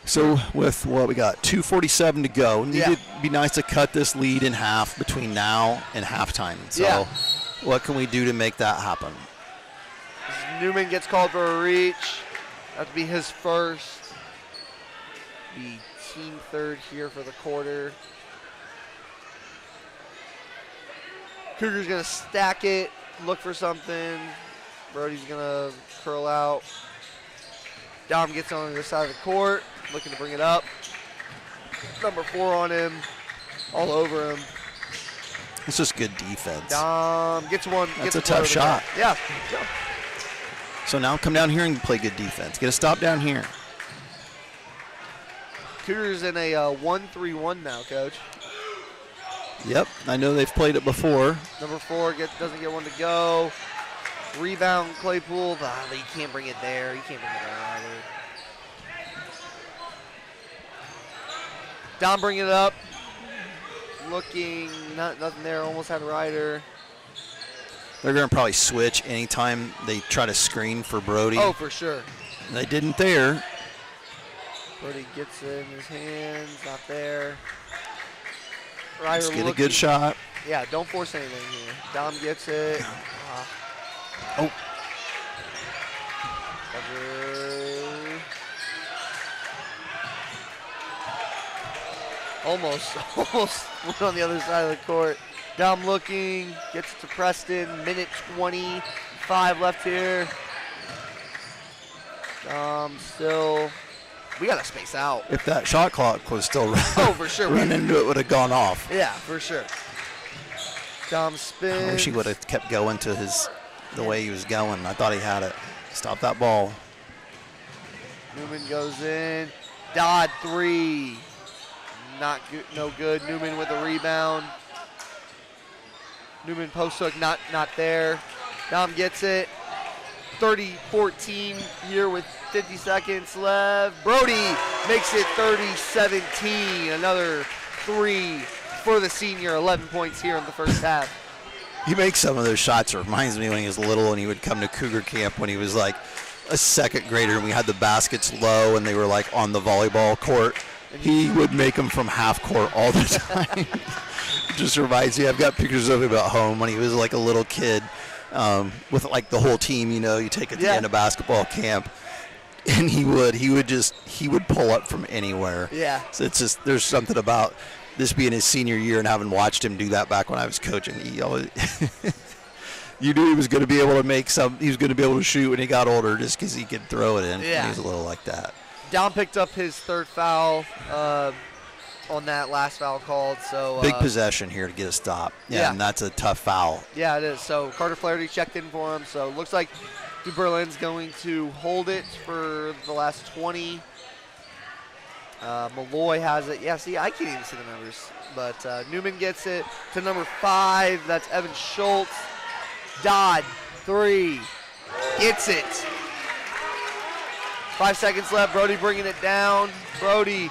So with we got 2:47 to go. It'd be nice to cut this lead in half between now and halftime. So what can we do to make that happen? Newman gets called for a reach. That'd be his first. Be team third here for the quarter. Cougar's gonna stack it, look for something. Brody's gonna curl out. Dom gets on the other side of the court, looking to bring it up. number 4 on him, all over him. It's just good defense. Dom gets one. That's gets a tough shot. Yeah. So now come down here and play good defense. Get a stop down here. Cougars in a 1-3-1 now, Coach. Yep, I know they've played it before. Number 4 doesn't get one to go. Rebound, Claypool. But you can't bring it there. You can't bring it there either. Dom bringing it up. Looking, nothing there. Almost had a rider. They're going to probably switch anytime they try to screen for Brody. Oh, for sure. They didn't there. Brody gets it in his hands. Not there. Ryder Let's get a good shot. Yeah, don't force anything here. Dom gets it. Oh. Almost went on the other side of the court. Dom looking, gets it to Preston. Minute 25 left here. Dom still. We got to space out. If that shot clock was still running, oh, for sure. running into it would have gone off. Yeah, for sure. Dom spins. I wish he would have kept going to the way he was going. I thought he had it. Stop that ball. Newman goes in. Dodd 3. Not good, no good. Newman with a rebound. Newman post hook, not there. Dom gets it. 30-14 here with 50 seconds left. Brody makes it 30-17. Another 3 for the senior. 11 points here in the first half. He makes some of those shots. It reminds me when he was little and he would come to Cougar camp when he was like a second grader and we had the baskets low and they were like on the volleyball court. He would make them from half court all the time. It just reminds me, I've got pictures of him at home when he was like a little kid with like the whole team, you know, you take at the end of basketball camp. And he would pull up from anywhere. Yeah. So it's just, there's something about this being his senior year and having watched him do that back when I was coaching. He always, you knew he was going to be able to he was going to be able to shoot when he got older just because he could throw it in. Yeah. He was a little like that. Dom picked up his 3rd foul on that last foul called. So big possession here to get a stop. Yeah, and that's a tough foul. Yeah, it is. So Carter Flaherty checked in for him. So it looks like New Berlin's going to hold it for the last 20. Malloy has it. Yeah, see, I can't even see the numbers. But Newman gets it to number 5. That's Evan Schultz. Dodd, 3. Gets it. 5 seconds left. Brody bringing it down. Brody,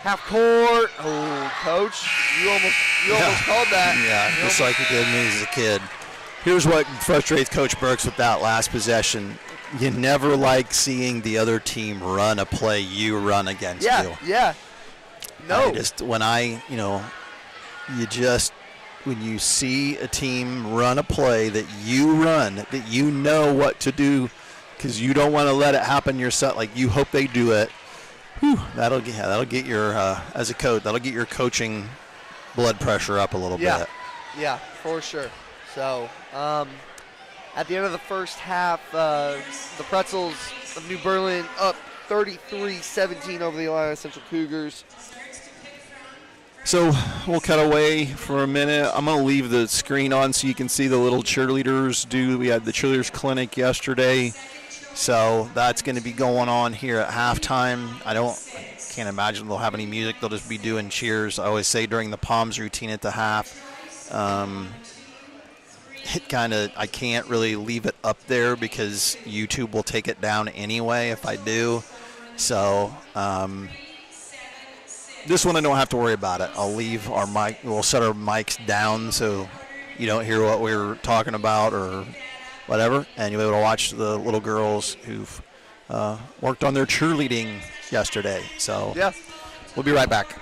half court. Oh, Coach, you almost called that. Yeah, just like he did me as a kid. Here's what frustrates Coach Burks with that last possession. You never like seeing the other team run a play you run against you. Yeah. No. When you see a team run a play that you run, that you know what to do, because you don't want to let it happen yourself. Like you hope they do it. Whew, that'll get your as a coach. That'll get your coaching blood pressure up a little bit. Yeah, for sure. So at the end of the first half, the Pretzels of New Berlin up 33-17 over the Illinois Central Cougars. So we'll cut away for a minute. I'm going to leave the screen on so you can see the little cheerleaders We had the cheerleaders clinic yesterday. So that's going to be going on here at halftime. Can't imagine they'll have any music. They'll just be doing cheers. I always say during the Palms routine at the half. I can't really leave it up there because YouTube will take it down anyway if I do. So this one I don't have to worry about it. I'll leave our mic. We'll set our mics down so you don't hear what we're talking about or whatever, and you'll be able to watch the little girls who've worked on their cheerleading yesterday. So yeah, we'll be right back.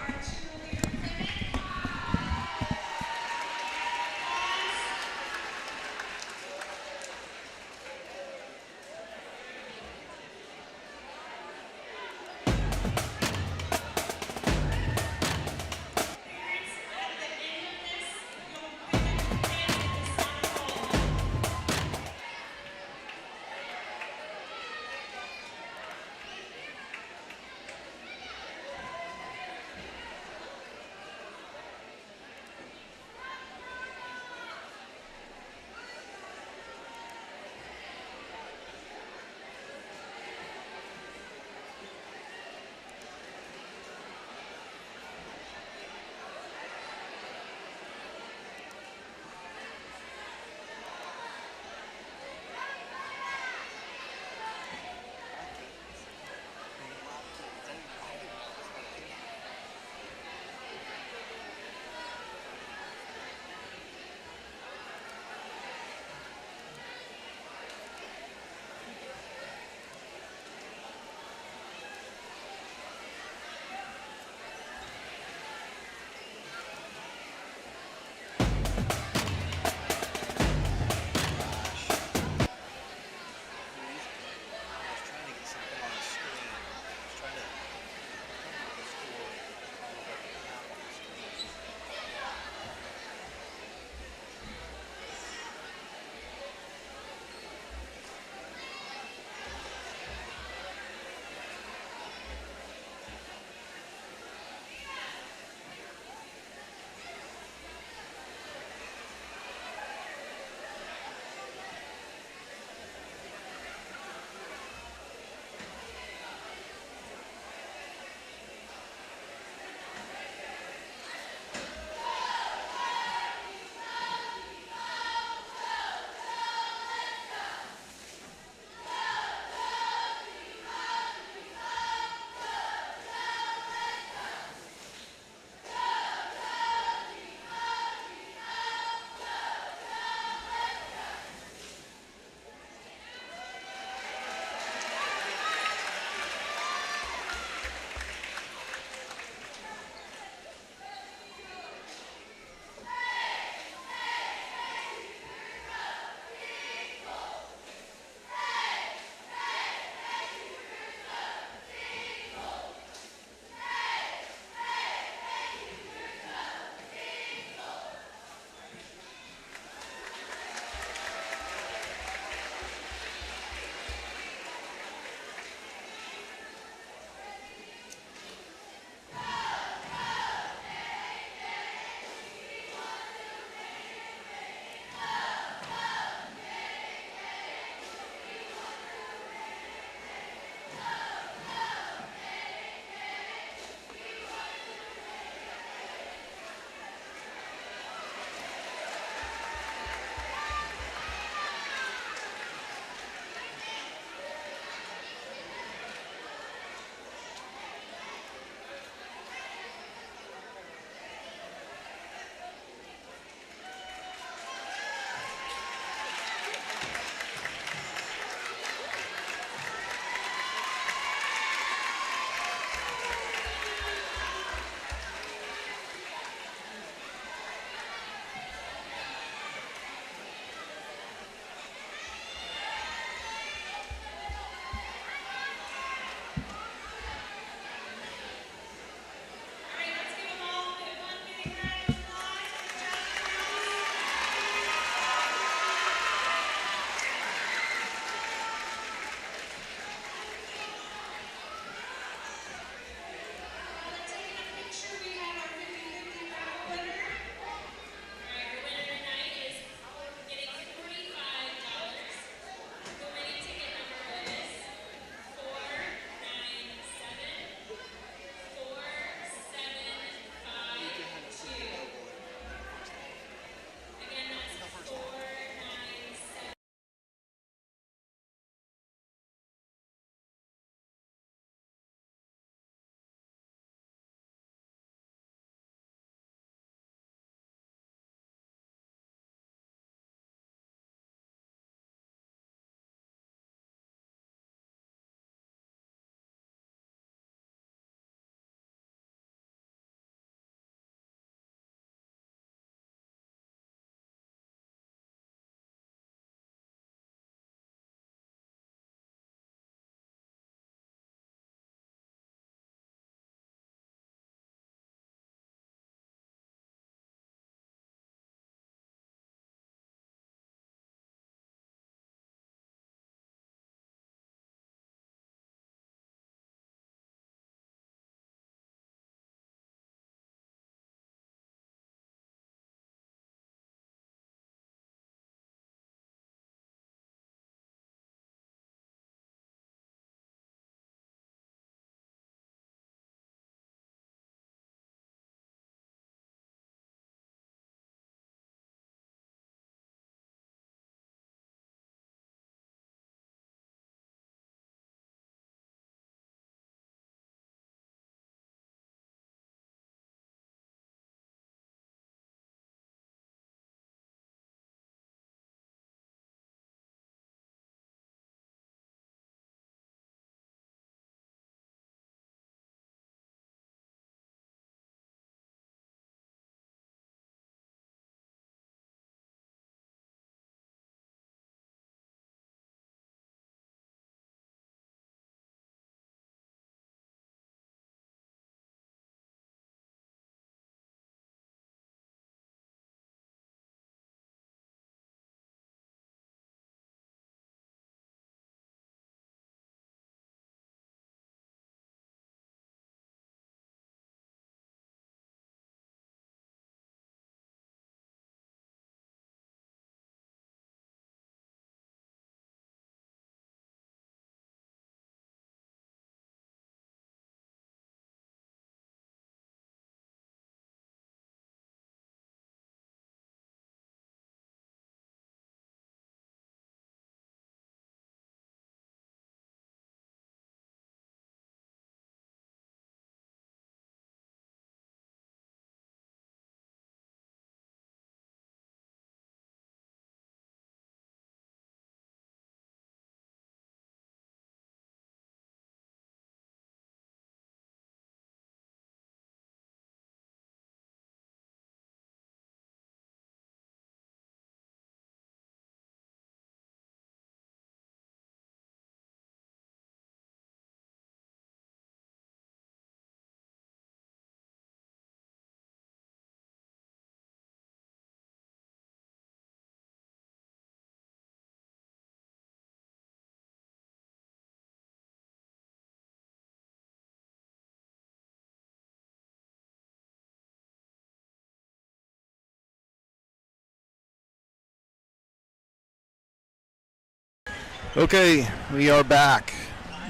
Okay, we are back.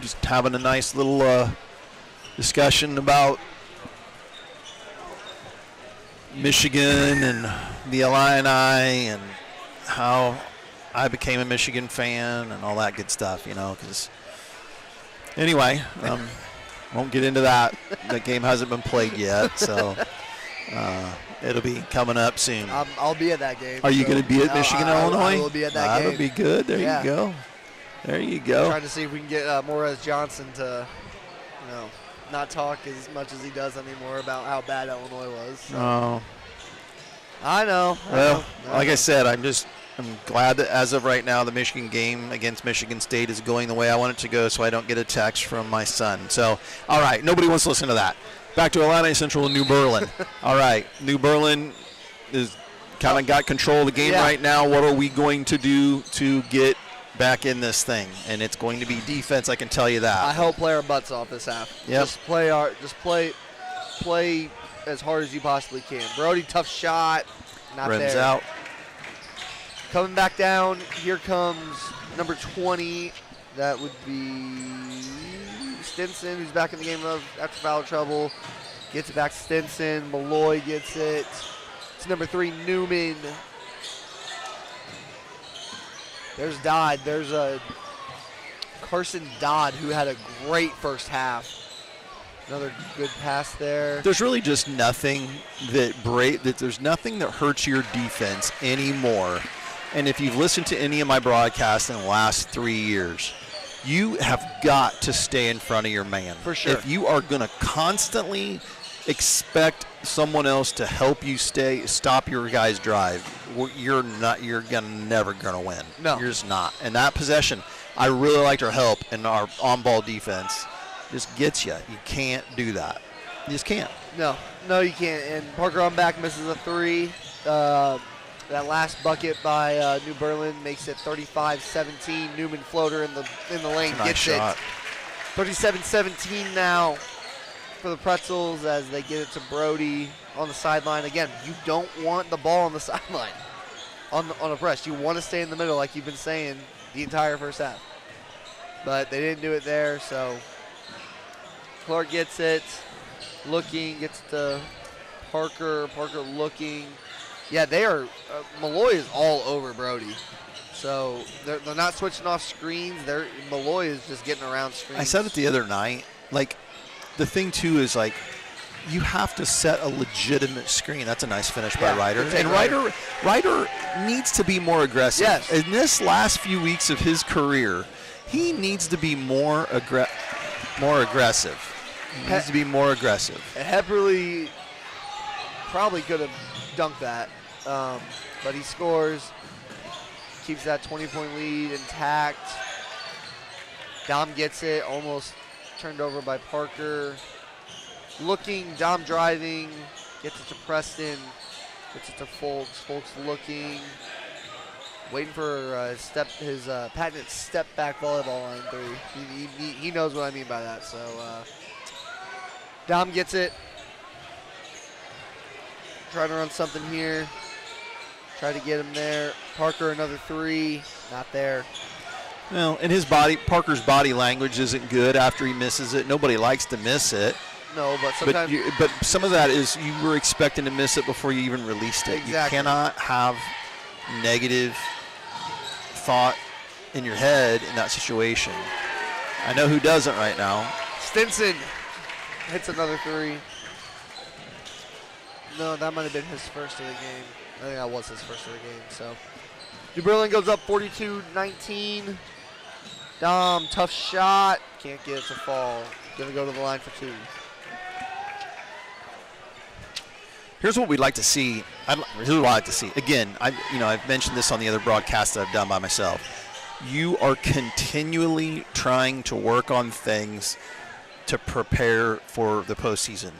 Just having a nice little discussion about Michigan and the Illini and how I became a Michigan fan and all that good stuff, you know, because anyway, won't get into that. The game hasn't been played yet, so it'll be coming up soon. I'll be at that game. Are you going to be at Michigan, Illinois? I will be at that game. That'll be good. There you go. There you go. Trying to see if we can get Morez Johnson to, you know, not talk as much as he does anymore about how bad Illinois was. So. Oh. I know. Well, like I said, I'm glad that as of right now, the Michigan game against Michigan State is going the way I want it to go, so I don't get a text from my son. So, all right, nobody wants to listen to that. Back to Illini Central and New Berlin. All right, New Berlin is kind of got control of the game right now. What are we going to do to get back in this thing? And it's going to be defense, I can tell you that. I hope play our butts off this half. Yep. Play as hard as you possibly can. Brody, tough shot. Not Rims there. out. Coming back down, here comes number 20. That would be Stinson, who's back in the game after foul trouble. Gets it back to Stinson. Malloy gets it. It's number 3, Newman. There's Dodd. There's Carson Dodd, who had a great first half. Another good pass there. There's really just nothing there's nothing that hurts your defense anymore. And if you've listened to any of my broadcasts in the last 3 years, you have got to stay in front of your man. For sure. If you are going to constantly expect someone else to help you stop your guy's drive, you're never going to win. No. You're just not. And that possession, I really liked our help in our on-ball defense. Just gets you. You can't do that. You just can't. No, you can't. And Parker on back misses a 3. That last bucket by New Berlin makes it 35-17. Newman floater in the lane Nice gets shot. it. 37-17 now for the Pretzels as they get it to Brody on the sideline. Again, you don't want the ball on the sideline on a press. You want to stay in the middle like you've been saying the entire first half. But they didn't do it there, so Clark gets it, looking, gets to Parker. Parker looking. Yeah, they are. Malloy is all over Brody. So they're not switching off screens. Malloy is just getting around screens. I said it the other night. Like, the thing, too, is, like, you have to set a legitimate screen. That's a nice finish by Ryder. And Ryder needs to be more aggressive. Yes. In this last few weeks of his career, he needs to be more aggressive. He needs to be more aggressive. Hepperly probably could have dunked that, but he scores, keeps that 20-point lead intact. Dom gets it, almost turned over by Parker. Looking, Dom driving, gets it to Preston, gets it to Folks. Folks looking, waiting for his patented step-back volleyball line 3. He knows what I mean by that. So Dom gets it. Trying to run something here. Try to get him there. Parker, another 3. Not there. Well, and Parker's body language isn't good after he misses it. Nobody likes to miss it. No, but sometimes. But some of that is you were expecting to miss it before you even released it. Exactly. You cannot have negative thought in your head in that situation. I know who doesn't right now. Stinson hits another 3. No, that might have been his first of the game. I think that was his first of the game. So, New Berlin goes up 42-19. Dom, tough shot. Can't get it to fall. Gonna go to the line for 2. Here's what we'd like to see. Here's what I'd like to see. Again, I've mentioned this on the other broadcasts that I've done by myself. You are continually trying to work on things to prepare for the postseason.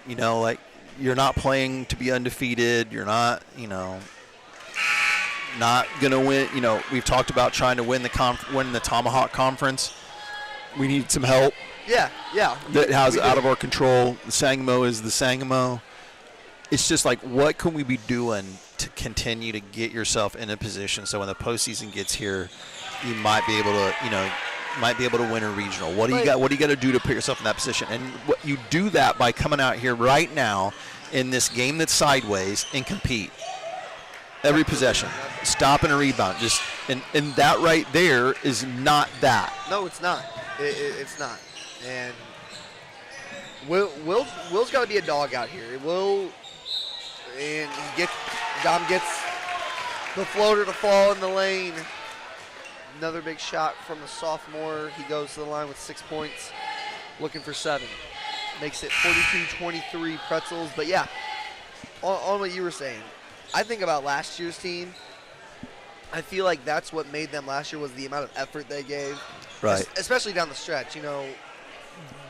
Like, you're not playing to be undefeated. You're not, not going to win. We've talked about trying to win the Tomahawk Conference. We need some help. Yeah. That has out of our control. The Sangamo is the Sangamo. It's just like, what can we be doing to continue to get yourself in a position so when the postseason gets here, you might be able to win a regional. What do you got to do to put yourself in that position? And what you do that by coming out here right now in this game that's sideways and compete. Every possession, stop and a rebound. And that right there is not that. No, it's not. It's not. And Will's got to be a dog out here. Dom gets the floater to fall in the lane. Another big shot from the sophomore. He goes to the line with 6 points, looking for 7. Makes it 42-23 Pretzels. But yeah, on what you were saying, I think about last year's team. I feel like that's what made them last year was the amount of effort they gave. Right. Especially down the stretch.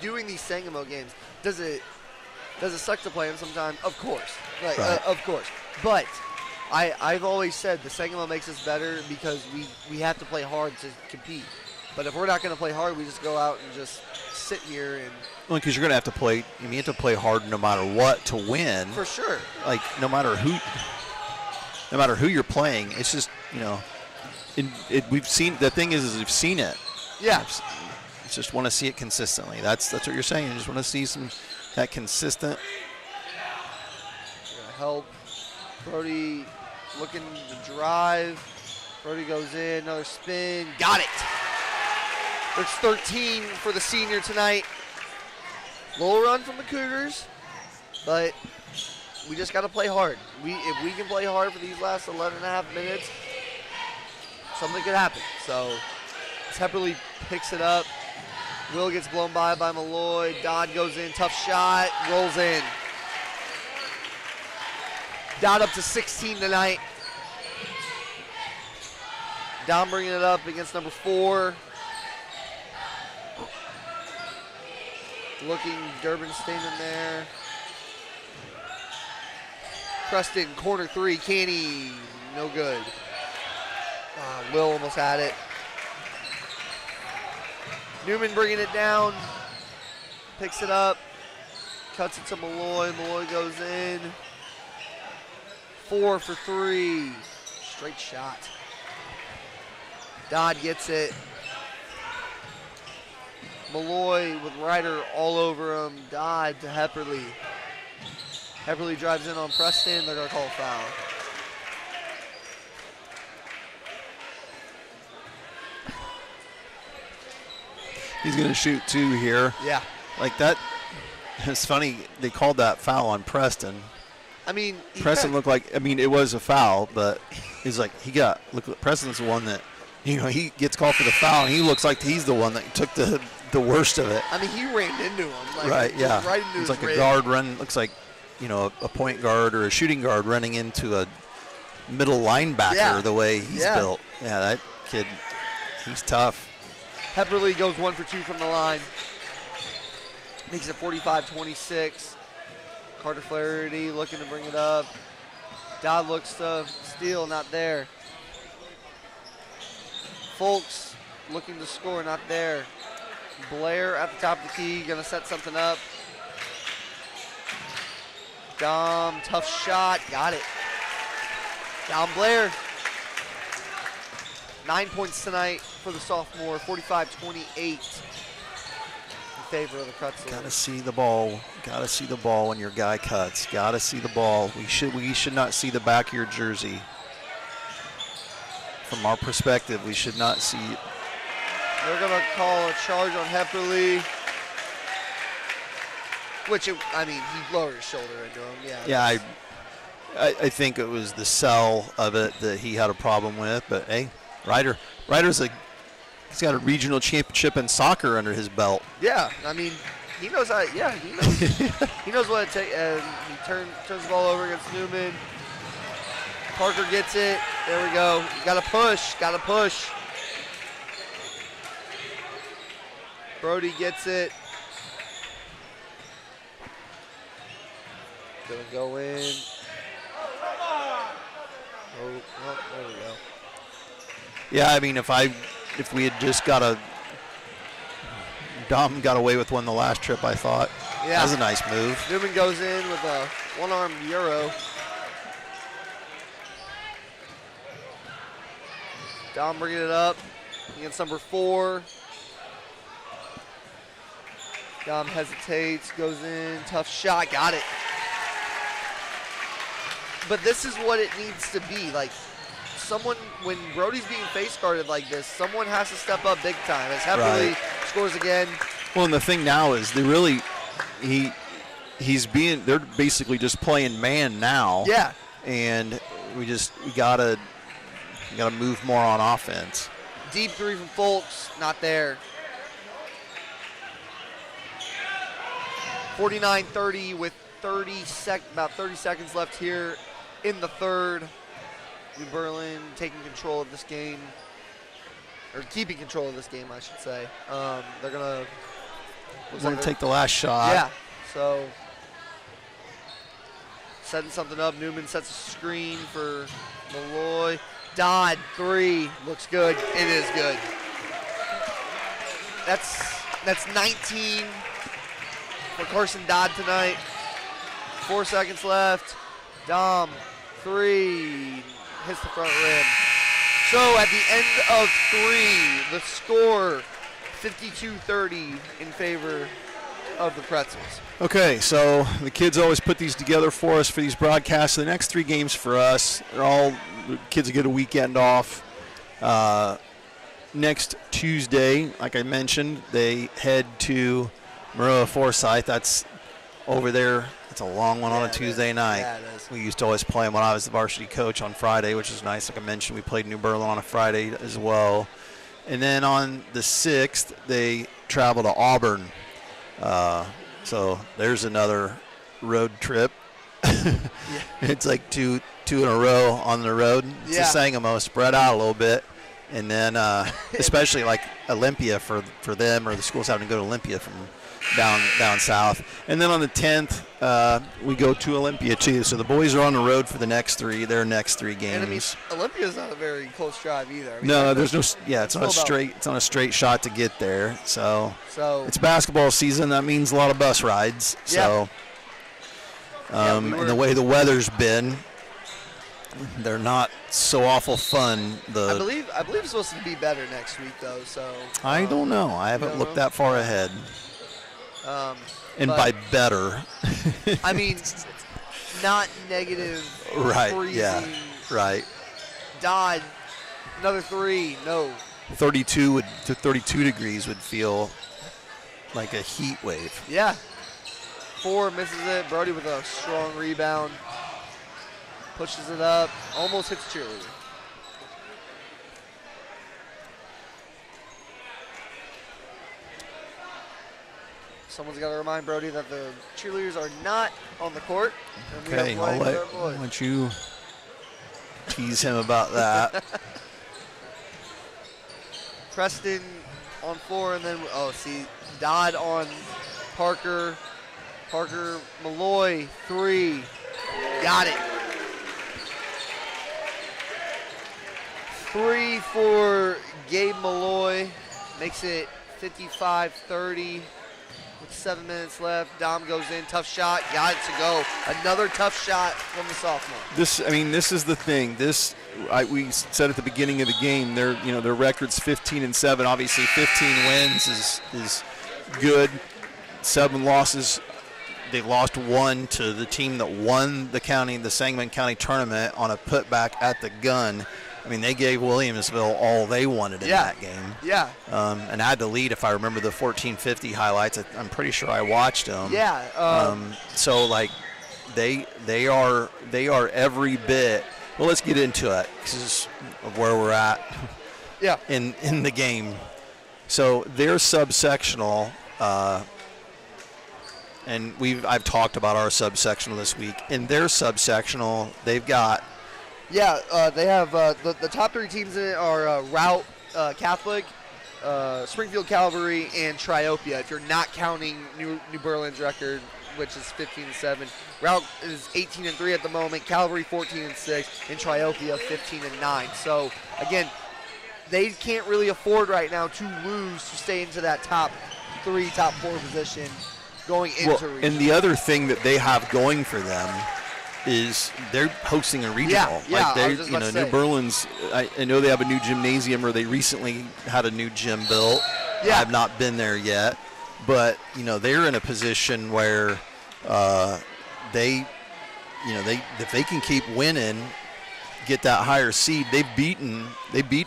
Doing these Sangamo games, does it Does it suck to play him sometimes? Of course. Like, Right. of course. But I've always said the Sangamo makes us better because we have to play hard to compete. But if we're not going to play hard, we just go out and just sit here and. Well, because you're going to have to play. I mean, you have to play hard no matter what to win. For sure. Like no matter who you're playing, it's just we've seen. The thing is we've seen it. Yeah. Just want to see it consistently. That's what you're saying. You just want to see that consistent. Gonna help. Brody looking to drive. Brody goes in, another spin. Got it. There's 13 for the senior tonight. Little run from the Cougars, but we just got to play hard. If we can play hard for these last 11 and a half minutes, something could happen. So Tepperley picks it up. Will gets blown by Malloy. Dodd goes in, tough shot, rolls in. Dodd up to 16 tonight. Dom bringing it up against number 4. Looking, Durbin standing there. Preston, corner 3, Canny, no good. Will almost had it. Newman bringing it down, picks it up, cuts it to Malloy. Malloy goes in. 4 for 3, straight shot. Dodd gets it. Malloy with Ryder all over him. Dodd to Hepperly. Hepperly drives in on Preston. They're going to call a foul. He's going to shoot 2 here. Yeah. Like that. It's funny. They called that foul on Preston. I mean, Preston looked like. I mean, it was a foul, but he's like look. Preston's the one that, he gets called for the foul, and he looks like he's the one that took the worst of it. I mean, he ran into him. Like, right. Yeah. Right into it's his like rib. a guard run. Looks like, a point guard or a shooting guard running into a middle linebacker. Yeah. The way he's built. Yeah, that kid, he's tough. Hepperly goes 1 for 2 from the line. Makes it 45-26. Carter Flaherty looking to bring it up. Dodd looks to steal, not there. Folks looking to score, not there. Blair at the top of the key, gonna set something up. Dom, tough shot, got it. Dom Blair. 9 points tonight for the sophomore, 45-28 in favor of the Pretzels. Gotta see the ball. Gotta see the ball when your guy cuts. Gotta see the ball. We should not see the back of your jersey. From our perspective, we should not see it. They're gonna call a charge on Hepperly. Which, he lowered his shoulder into him, yeah. Yeah, I think it was the sell of it that he had a problem with, but hey, Ryder's he's got a regional championship in soccer under his belt. Yeah, he knows how. Yeah, he knows. He knows what it takes. And he turns the ball over against Newman. Parker gets it. There we go. Got to push. Got to push. Brody gets it. Gonna go in. Oh, there we go. Yeah, if we had just Dom got away with one the last trip, I thought. Yeah. That was a nice move. Newman goes in with a one-armed Euro. Dom bringing it up against number 4. Dom hesitates, goes in, tough shot, got it. But this is what it needs to be. Like, when Brody's being face guarded like this, someone has to step up big time. As Hepperly scores again. Well, and the thing now is they're basically just playing man now. Yeah. And we gotta move more on offense. Deep 3 from Folks, not there. 49-30 with about 30 seconds left here in the third. New Berlin taking control of this game, or keeping control of this game, I should say. They're gonna take the last shot. Yeah. So setting something up. Newman sets a screen for Malloy. Dodd, 3, looks good. It is good. That's 19 for Carson Dodd tonight. 4 seconds left. Dom, 3, hits the front rim. So at the end of 3, the score 52-30 in favor of the Pretzels. Okay, so the kids always put these together for us for these broadcasts. The next 3 games for us, they're all the kids get a weekend off. Next Tuesday, like I mentioned, they head to Maroa Forsyth. That's over there. It's a long one on a Tuesday night. Yeah, it is. We used to always play them when I was the varsity coach on Friday, which is nice. Like I mentioned, we played New Berlin on a Friday as well. And then on the 6th, they travel to Auburn. So there's another road trip. It's like two in a row on the road. It's a Sangamo, spread out a little bit. And then especially like Olympia for them, or the schools having to go to Olympia from down south. And then on the 10th, we go to Olympia too. So the boys are on the road for their next 3 games. And I mean, Olympia's not a very close drive either. I mean, No, there's no. Yeah, it's on a straight shot to get there. So it's basketball season. That means a lot of bus rides. So, and the way the weather's been, they're not so awful fun. I believe it's supposed to be better next week though. So I don't know. I haven't looked that far ahead. And by better, I mean not negative. Right. Freezing. Yeah. Right. Dodd, another 3. No. 32 to 32 degrees would feel like a heat wave. Yeah. 4 misses it. Brody with a strong rebound. Pushes it up. Almost hits cheerleader. Someone's got to remind Brody that the cheerleaders are not on the court. And Okay, I'll let you tease him about that. Preston on 4, and then, Dodd on Parker. Parker, Malloy, 3. Got it. 3 for Gabe Malloy. Makes it 55-30 with 7 minutes left. Dom goes in, tough shot, got it to go. Another tough shot from the sophomore. This is the thing. We said at the beginning of the game, their record's 15-7. Obviously, 15 wins is good. 7 losses. They lost 1 to the team that won the Sangamon County tournament on a putback at the gun. I mean, they gave Williamsville all they wanted in that game. Yeah. And had the lead, if I remember the 1450 highlights. I'm pretty sure I watched them. Yeah. So like, they are every bit. Well, let's get into it because of where we're at. Yeah. In the game, so they're subsectional. And I've talked about our subsectional this week. In their subsectional, they've got. Yeah, they have the top 3 teams in it are Route Catholic, Springfield Calvary, and Triopia. If you're not counting New Berlin's record, which is 15-7, Route is 18-3 at the moment. Calvary 14-6, and Triopia 15-9. So again, they can't really afford right now to lose to stay into that top 3, top 4 position. Going into regional. And the other thing that they have going for them is they're hosting a regional. New Berlin's. I know they have a new gymnasium, or they recently had a new gym built. Yeah. I've not been there yet, but they're in a position where if they can keep winning, get that higher seed. They beat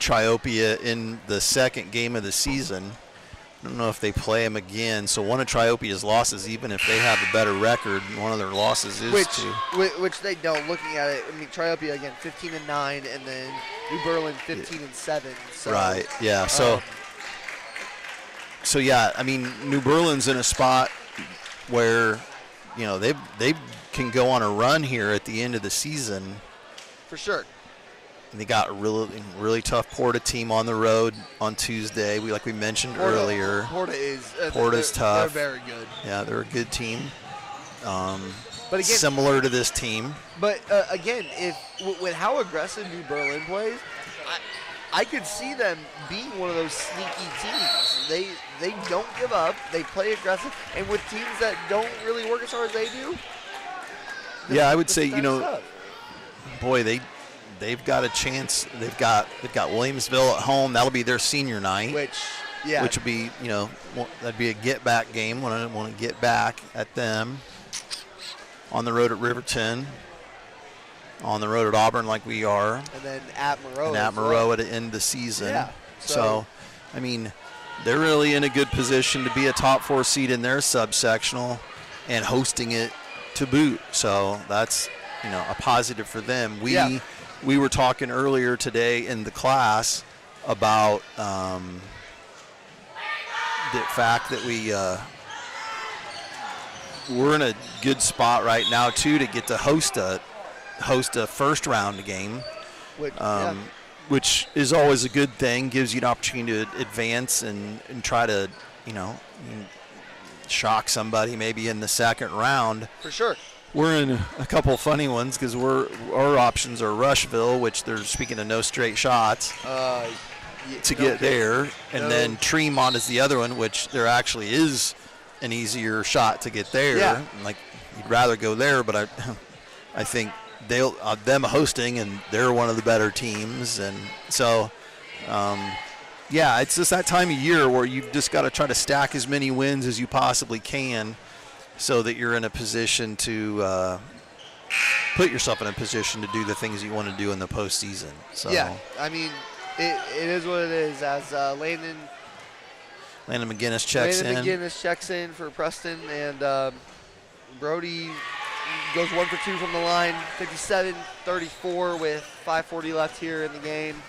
Triopia in the 2nd game of the season. I don't know if they play them again. So one of Triopia's losses, even if they have a better record, one of their losses is which they don't. Looking at it, I mean, Triopia again 15-9, and then New Berlin 15-7. So, right. Yeah. So yeah, I mean, New Berlin's in a spot where they can go on a run here at the end of the season. For sure. And they got a really tough Porta team on the road on Tuesday. Like we mentioned earlier. Porta's tough. They're very good. Yeah, they're a good team. But again, similar to this team. But again, with how aggressive New Berlin plays, I could see them being one of those sneaky teams. They don't give up. They play aggressive, and with teams that don't really work as hard as they do. Yeah, I would say boy, they've got a chance. They've got Williamsville at home. That'll be their senior night. Which would be that'd be a get back game. Want to get back at them. On the road at Riverton. On the road at Auburn, like we are. And then at Moreau. And at Moreau at the end of the season. Yeah. So, I mean, they're really in a good position to be a top 4 seed in their subsectional and hosting it to boot. So that's, a positive for them. We were talking earlier today in the class about the fact that we're in a good spot right now too to get to host a first round game, which is always a good thing. Gives you an opportunity to advance and try to shock somebody maybe in the second round. For sure. We're in a couple of funny ones because our options are Rushville, which they're speaking of no straight shots to get there, and then Tremont is the other one, which there actually is an easier shot to get there. Yeah. Like you'd rather go there, but I think them hosting, and they're one of the better teams, and so it's just that time of year where you've just got to try to stack as many wins as you possibly can, so that you're in a position to put yourself in a position to do the things you want to do in the postseason. So I mean, it is what it is. As Landon McGinnis checks in. McGinnis checks in for Preston, and Brody goes 1 for 2 from the line, 57-34 with 5:40 left here in the game.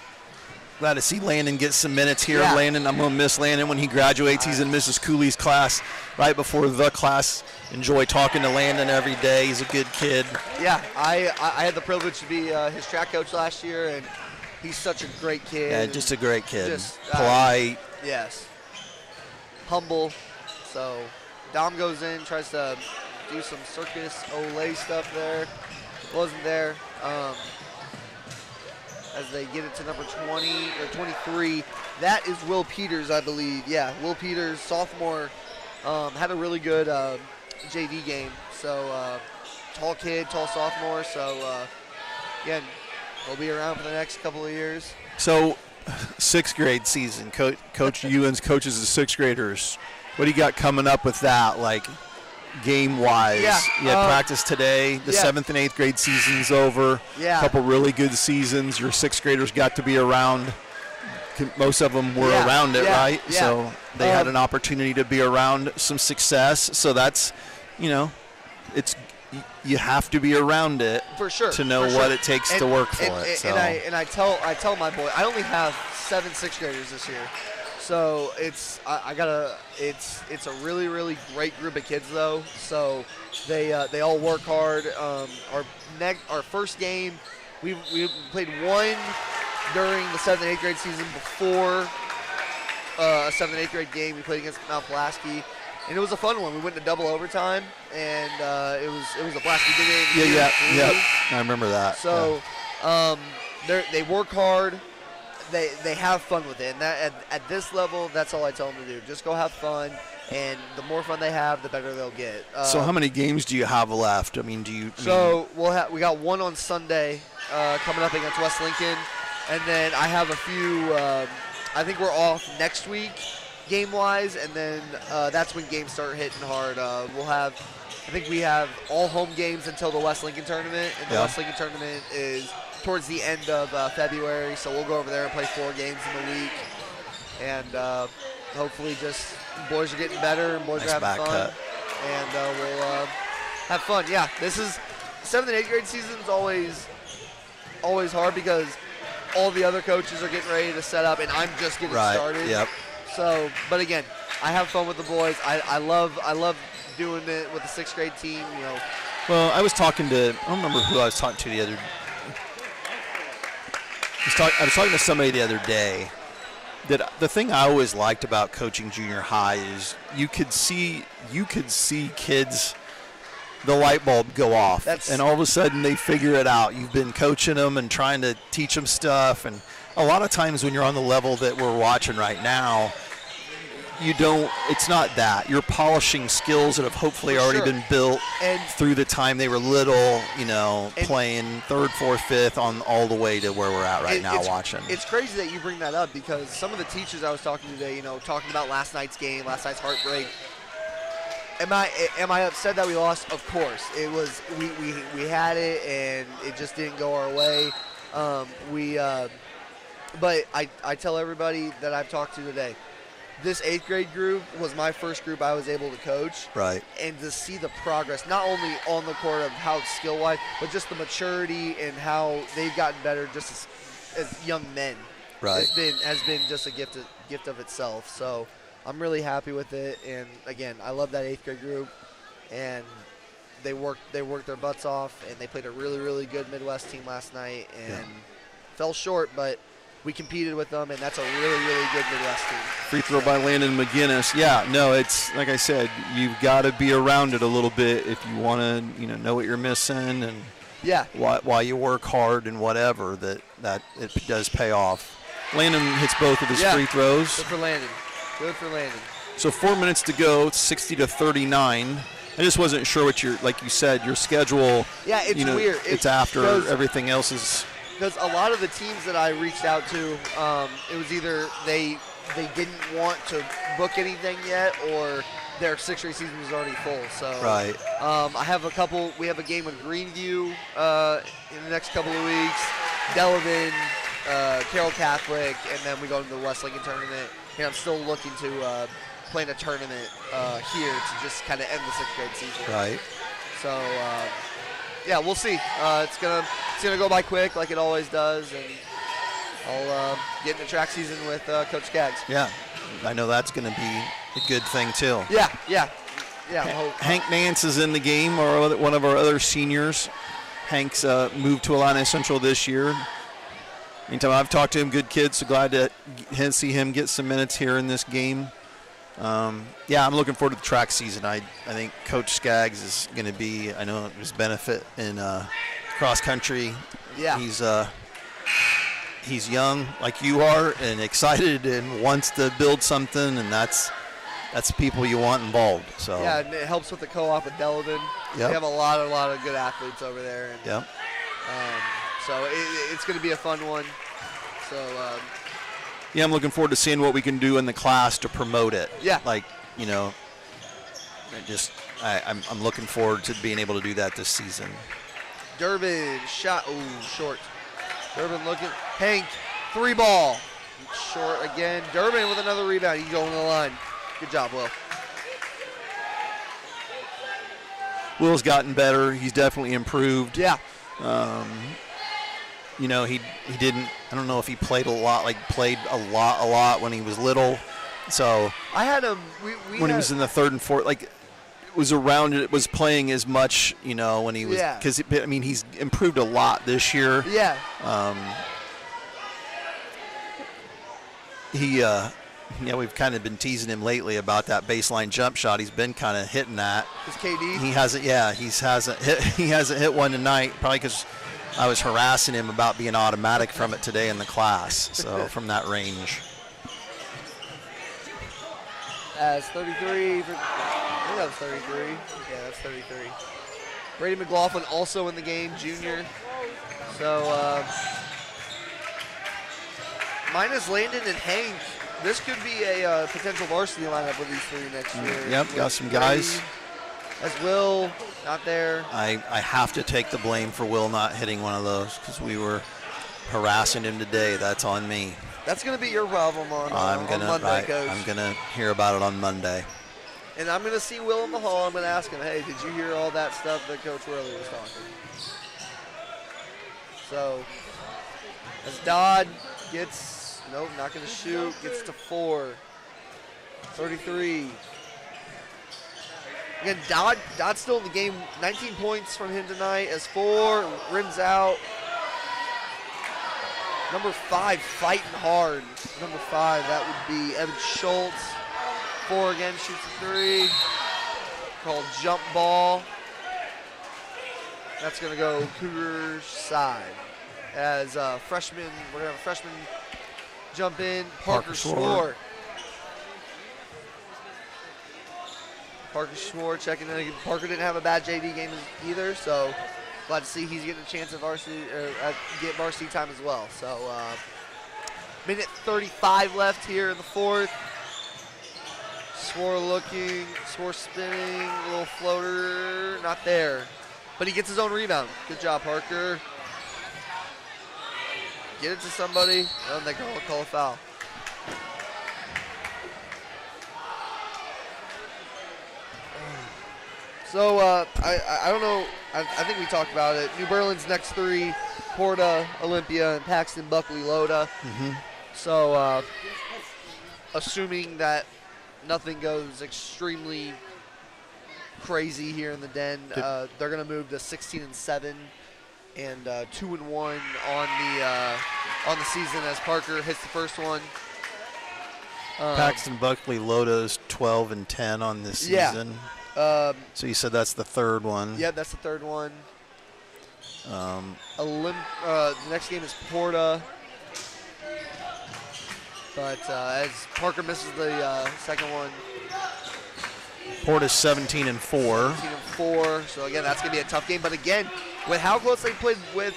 Glad to see Landon get some minutes here. Yeah. Landon, I'm going to miss Landon when he graduates. He's in Mrs. Cooley's class right before the class. Enjoy talking to Landon every day. He's a good kid. Yeah, I had the privilege to be his track coach last year, and he's such a great kid. Yeah, just a great kid. Just, polite. Yes. Humble. So Dom goes in, tries to do some circus Olay stuff there. Wasn't there. As they get it to number 20 or 23. That is Will Peters, I believe. Yeah, Will Peters, sophomore, had a really good JV game. So tall kid, tall sophomore. So again, he'll be around for the next couple of years. So 6th grade season, Coach Ewan's coaches the 6th graders. What do you got coming up with that, like game-wise? Yeah, you had practice today. The 7th and 8th grade season's over. Yeah. A couple really good seasons. Your 6th graders got to be around. Most of them were around it, right? Yeah. So they had an opportunity to be around some success. So that's, it's you have to be around it for sure to know what it takes to work for it. So. And I tell my boy, I only have 7 6th graders this year. So it's a really, really great group of kids though. So they all work hard. Our first game, we played one during the 7th and 8th grade season before a 7th and 8th grade game. We played against Mount Pulaski, and it was a fun one. We went to double overtime, and it was a blast. We did it. Yeah. I remember that. So they work hard. They have fun with it, and that at this level, that's all I tell them to do. Just go have fun, and the more fun they have, the better they'll get. So how many games do you have left? I mean, we got one on Sunday coming up against West Lincoln, and then I have a few. I think we're off next week, game-wise, and then that's when games start hitting hard. I think we have all home games until the West Lincoln tournament, and the West Lincoln tournament is towards the end of February, so we'll go over there and play 4 games in the week, and hopefully just boys are getting better and boys are having fun, and we'll have fun. Yeah, this is 7th and 8th grade season is always hard because all the other coaches are getting ready to set up, and I'm just getting started. Yep. So, but again, I have fun with the boys. I love doing it with the 6th grade team. Well, I was talking to, I don't remember who I was talking to the other. I was talking to somebody the other day that the thing I always liked about coaching junior high is you could see kids the light bulb go off. That's- and all of a sudden they figure it out. You've been coaching them and trying to teach them stuff. And a lot of times when you're on the level that we're watching right now, it's not that. You're polishing skills that have hopefully For already sure. been built And- through the time they were little, playing third, fourth, fifth on all the way to where we're at right now watching. It's crazy that you bring that up because some of the teachers I was talking to today, talking about last night's game, last night's heartbreak. Am I upset that we lost? Of course. It was we had it and it just didn't go our way. But I tell everybody that I've talked to today, this 8th grade group was my first group I was able to coach. Right. And to see the progress, not only on the court of how it's skill-wise, but just the maturity and how they've gotten better just as young men. Right. Has been just a gift of itself. So I'm really happy with it. And again, I love that 8th grade group. And they worked their butts off, and they played a really, really good Midwest team last night and fell short, but we competed with them, and that's a really, really good Midwest team. Free throw by Landon McGinnis. Yeah, no, it's like I said, you've got to be around it a little bit if you want to, know what you're missing and why you work hard and whatever, that it does pay off. Landon hits both of his free throws. Good for Landon. Good for Landon. So 4 minutes to go, 60-39. I just wasn't sure what like you said, your schedule. Yeah, it's weird. It's after everything else is. Because a lot of the teams that I reached out to, it was either they didn't want to book anything yet, or their 6th-grade season was already full. So right. I have a couple. We have a game with Greenview in the next couple of weeks. Delavan, Carroll Catholic, and then we go to the West Lincoln tournament. And I'm still looking to play in a tournament here to just kind of end the 6th-grade season. Right. So. Yeah, we'll see. It's gonna go by quick like it always does, and I'll get into track season with Coach Skaggs. Yeah, I know that's going to be a good thing too. Yeah. Hank Nance is in the game, or one of our other seniors. Hank's moved to Illini Central this year. Anytime I've talked to him, good kid. So glad to see him get some minutes here in this game. I'm looking forward to the track season. I think Coach Skaggs is going to be, I know his benefit in cross country. Yeah. He's young like you are and excited and wants to build something, and that's people you want involved. So yeah, and it helps with the co-op with Delavan. They have a lot of good athletes over there. And, so it's going to be a fun one. So. I'm looking forward to seeing what we can do in the class to promote it. Yeah. I'm looking forward to being able to do that this season. Durbin shot, short. Durbin looking, Hank, 3-ball. Short again. Durbin with another rebound. He's going to the line. Good job, Will. Will's gotten better. He's definitely improved. Yeah. He didn't. I don't know if he played a lot when he was little. So I had him. When he was in the 3rd and 4th, was playing as much. When he was because he's improved a lot this year. Yeah. We've kind of been teasing him lately about that baseline jump shot. He's been kind of hitting that. Is KD? He hasn't hit one tonight, probably because I was harassing him about being automatic from it today in the class. So from that range. That's 33. I think that was 33. Yeah, that's 33. Brady McLaughlin also in the game, junior. So minus Landon and Hank, this could be a potential varsity lineup with these three next year. Yep, got some guys. As Will, not there. I have to take the blame for Will not hitting one of those because we were harassing him today. That's on me. That's going to be your problem on Monday, Coach. I'm going to hear about it on Monday. And I'm going to see Will in the hall. I'm going to ask him, hey, did you hear all that stuff that Coach Worley was talking? So, as Dodd gets, nope, not going to shoot, gets to 4. 33. Again, Dodd's still in the game. 19 points from him tonight as 4, rims out. Number 5, fighting hard. Number 5, that would be Evan Schultz. 4 again, shoots a 3. Called jump ball. That's going to go Cougar side. As freshman, we're going to have a freshman jump in. Parker Schwartz. Parker Schwartz checking in. Parker didn't have a bad JV game either, so glad to see he's getting a chance at varsity, get varsity time as well. So minute 35 left here in the fourth. Swore looking, Swore spinning, a little floater, not there. But he gets his own rebound. Good job, Parker. Get it to somebody, and they call a foul. So I don't know. I think we talked about it. New Berlin's next three: Porta, Olympia, and Paxton, Buckley, Loda. So assuming that nothing goes extremely crazy here in the den, they're going to move to 16-7 and 2-1 on the season as Parker hits the first one. Paxton, Buckley, Loda's 12-10 on this season. So you said that's the third one. Yeah, that's the third one. The next game is Porta. But as Parker misses the second one. Porta's 17-4. 17-4. So again, that's gonna be a tough game. But again, with how close they played with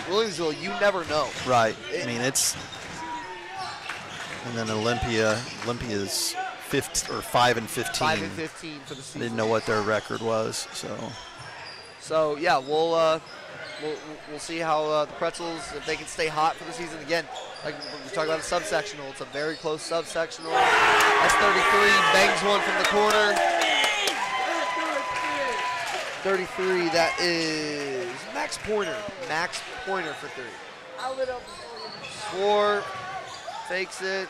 Williamsville, you never know. Right. I mean, it's. And then Olympia's 5-15. 5-15 for the season. I didn't know what their record was, So yeah, we'll see how the Pretzels, if they can stay hot for the season. Again, like we talked about a subsectional, it's a very close subsectional. That's 33, bangs one from the corner. 33, that is Max Pointer. Max Pointer for three. Swore, fakes it,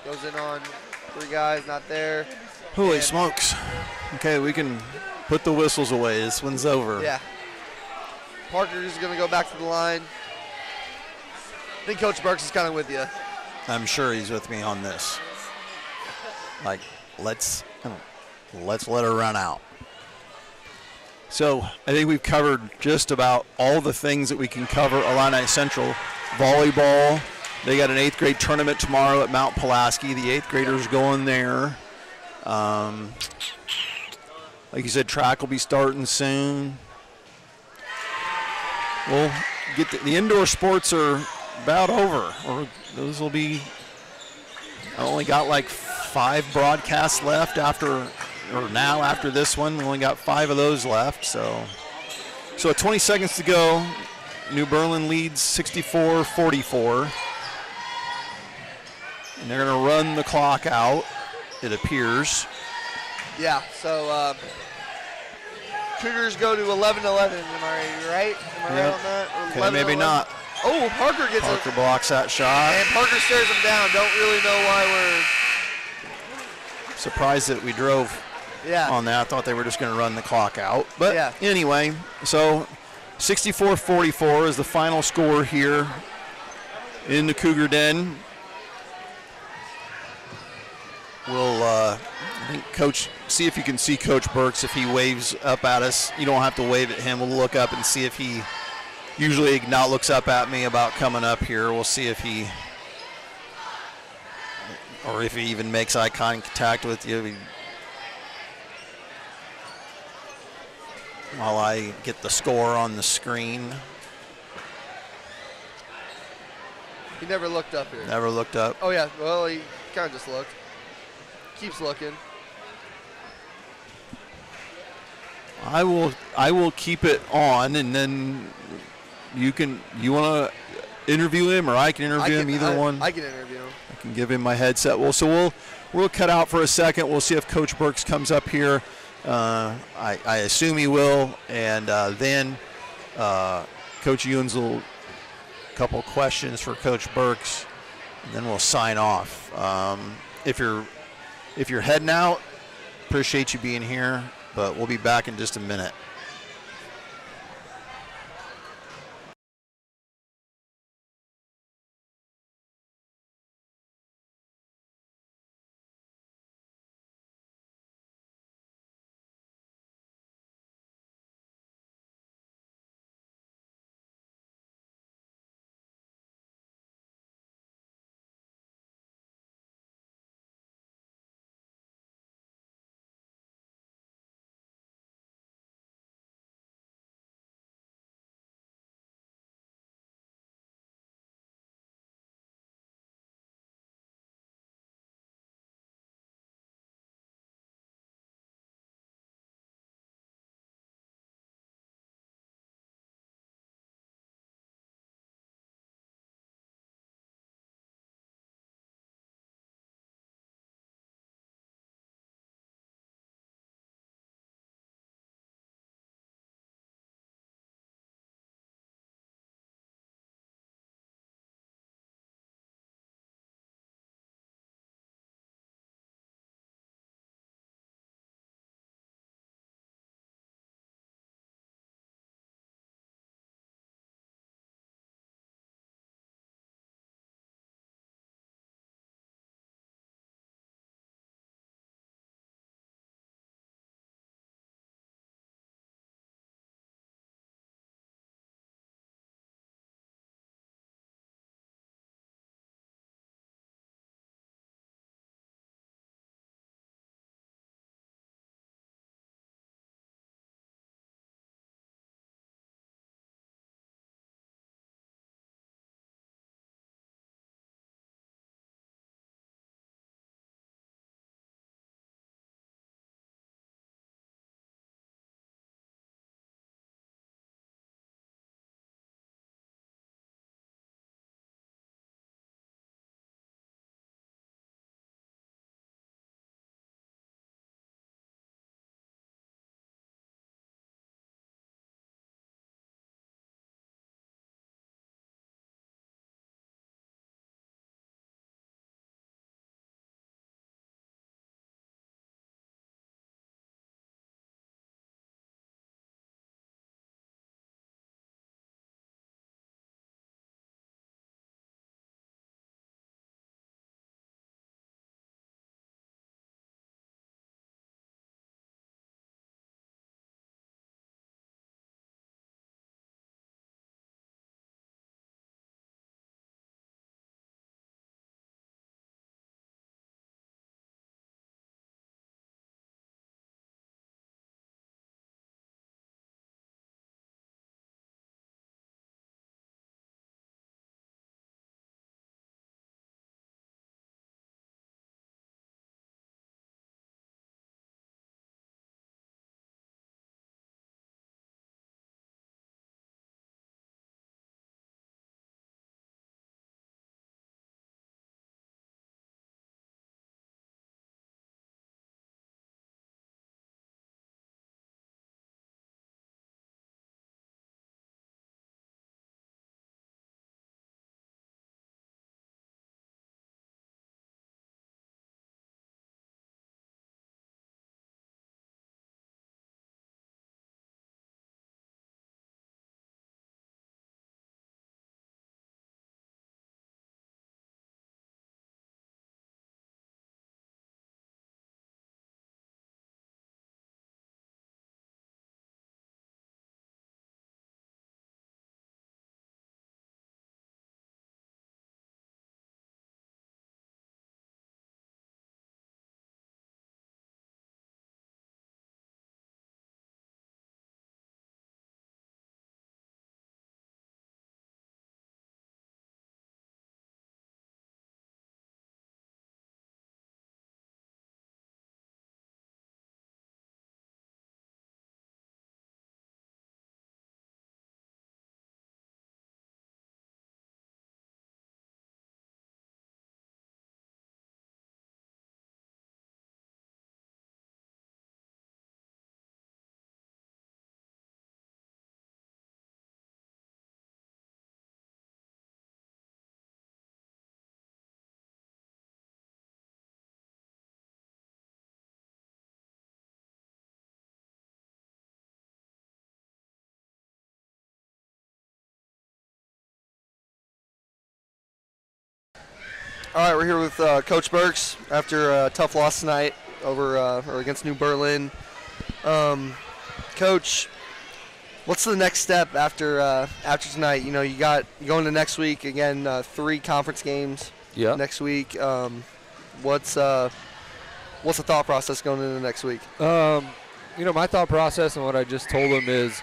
goes in on three guys, not there. Holy smokes. Okay, we can put the whistles away. This one's over. Yeah. Parker's going to go back to the line. I think Coach Burks is kind of with you. I'm sure he's with me on this. Like, let's let her run out. So I think we've covered just about all the things that we can cover. Illini Central volleyball. They got an 8th grade tournament tomorrow at Mount Pulaski. The 8th graders going there. Like you said, track will be starting soon. We'll get the indoor sports are about over, or those will be. I only got like 5 broadcasts left after this one. We only got 5 of those left. So 20 seconds to go. New Berlin leads 64-44. And they're going to run the clock out, it appears. Yeah, so Cougars go to 11-11. Am I right? Am I right on that? Okay, maybe not. Oh, Parker gets Parker blocks that shot. And Parker stares him down. Don't really know why we're surprised that we drove on that. I thought they were just going to run the clock out. But anyway, so 64-44 is the final score here in the Cougar Den. We'll, I think, see if you can see Coach Burks if he waves up at us. You don't have to wave at him. We'll look up and see if he usually not looks up at me about coming up here. We'll see if he, or if he even makes eye contact with you while I get the score on the screen. He never looked up here. Never looked up. Oh, yeah. Well, he kind of just looked. Keeps looking. I will keep it on, and then you want to interview him, or I can interview him. Either one. I can interview him. I can give him my headset. Well, so we'll cut out for a second. We'll see if Coach Burks comes up here. I assume he will, and then Coach Ewens will a couple questions for Coach Burks, and then we'll sign off. If you're heading out, appreciate you being here, but we'll be back in just a minute. All right, we're here with Coach Burks after a tough loss tonight over or against New Berlin. Coach, what's the next step after tonight? You go into next week again. 3 conference games. Yeah. Next week. What's the thought process going into next week? My thought process and what I just told them is,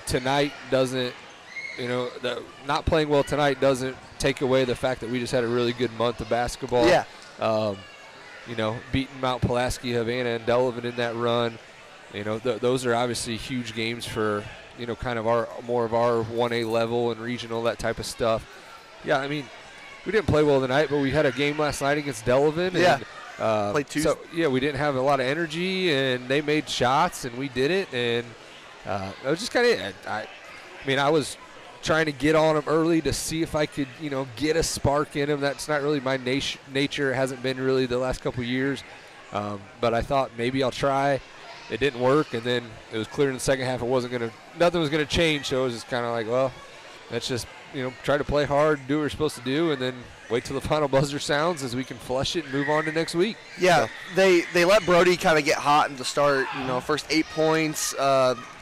tonight doesn't, not playing well tonight doesn't take away the fact that we just had a really good month of basketball. Yeah. Beating Mount Pulaski, Havana, and Delavan in that run. Those are obviously huge games for, kind of more of our 1A level and regional, that type of stuff. Yeah, I mean, we didn't play well tonight, but we had a game last night against Delavan. Yeah. And, Played Tuesday. So, yeah, we didn't have a lot of energy, and they made shots, and we did it. And it was just kind of it. I was trying to get on them early to see if I could, get a spark in them. That's not really my nature. It hasn't been really the last couple of years. But I thought maybe I'll try. It didn't work, and then it was clear in the second half nothing was going to change. So it was just kind of like, well, let's just, try to play hard, do what we're supposed to do, and then wait till the final buzzer sounds as we can flush it and move on to next week. Yeah, so. They let Brody kind of get hot in the start. First 8 points.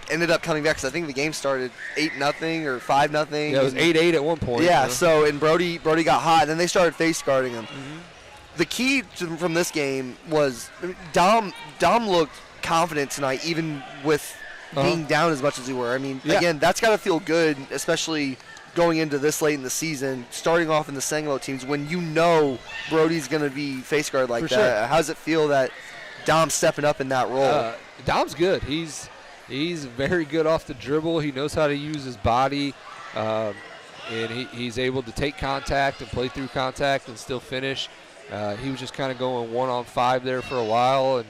Ended up coming back because I think the game started 8-0 or 5-0. Yeah, it was 8-8 at one point. Yeah, so and Brody got hot, and then they started face guarding him. Mm-hmm. The key from this game was Dom looked confident tonight, even with being down as much as we were. Again, that's got to feel good, especially going into this late in the season, starting off in the Sangamo teams when Brody's going to be face guard like For that. sure. How does it feel that Dom's stepping up in that role? Dom's good. He's very good off the dribble. He knows how to use his body, and he's able to take contact and play through contact and still finish. He was just kind of going 1-on-5 there for a while, and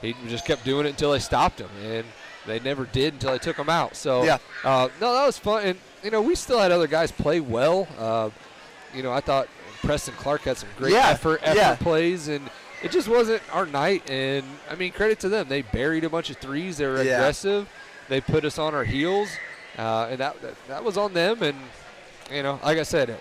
he just kept doing it until they stopped him, and they never did until they took him out. So, yeah. No, that was fun. And, we still had other guys play well. I thought Preston Clark had some great effort plays, and it just wasn't our night. And, credit to them. They buried a bunch of threes. They were aggressive. They put us on our heels, and that was on them. And, like I said,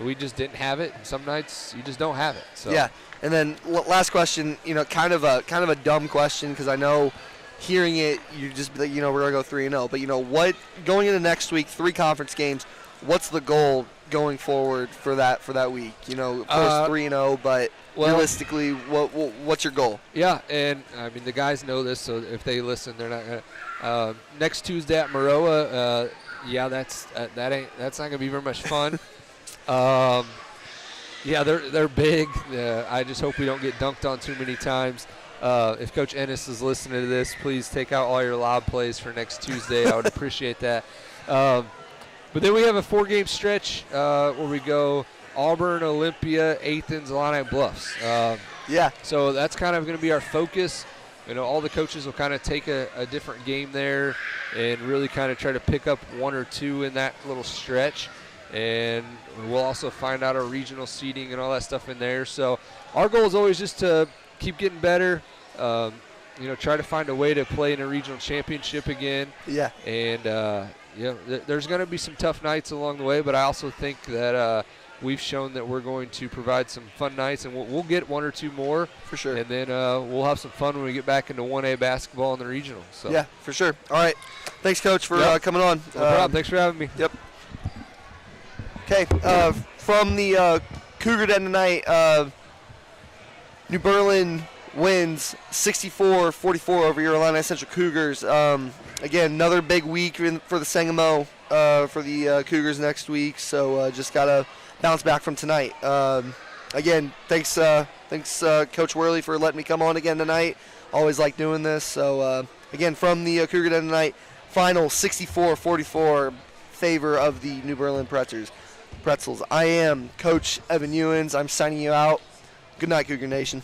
we just didn't have it. And some nights you just don't have it. So. Yeah. And then last question, kind of a dumb question because I know hearing it, you just be like, we're going to go 3-0. But, what going into next week, 3 conference games, what's the goal going forward for that week? Of course 3-0, but realistically, what's your goal? Yeah, and, the guys know this, so if they listen, they're not going to. Next Tuesday at Maroa, that's not going to be very much fun. Yeah, they're big. I just hope we don't get dunked on too many times. If Coach Ennis is listening to this, please take out all your lob plays for next Tuesday. I would appreciate that. But then we have a 4-game stretch where we go Auburn, Olympia, Athens, Illini, and Bluffs. So that's kind of going to be our focus. All the coaches will kind of take a different game there and really kind of try to pick up 1 or 2 in that little stretch. And we'll also find out our regional seeding and all that stuff in there. So our goal is always just to keep getting better, try to find a way to play in a regional championship again. Yeah. And, there's going to be some tough nights along the way, but I also think that we've shown that we're going to provide some fun nights, and we'll get 1 or 2 more. For sure. And then we'll have some fun when we get back into 1A basketball in the regional. So. Yeah, for sure. All right. Thanks, Coach, for coming on. No problem. Thanks for having me. Yep. Okay, from the Cougar Den tonight, New Berlin wins 64-44 over your Illini Central Cougars. Again, another big week for the Sangamo for the Cougars next week, so just got to bounce back from tonight. Again, thanks Coach Worley for letting me come on again tonight. Always like doing this. So, again, from the Cougar Den tonight, final 64-44 favor of the New Berlin Pretzels. I am Coach Evan Ewens. I'm signing you out. Good night, Cougar Nation.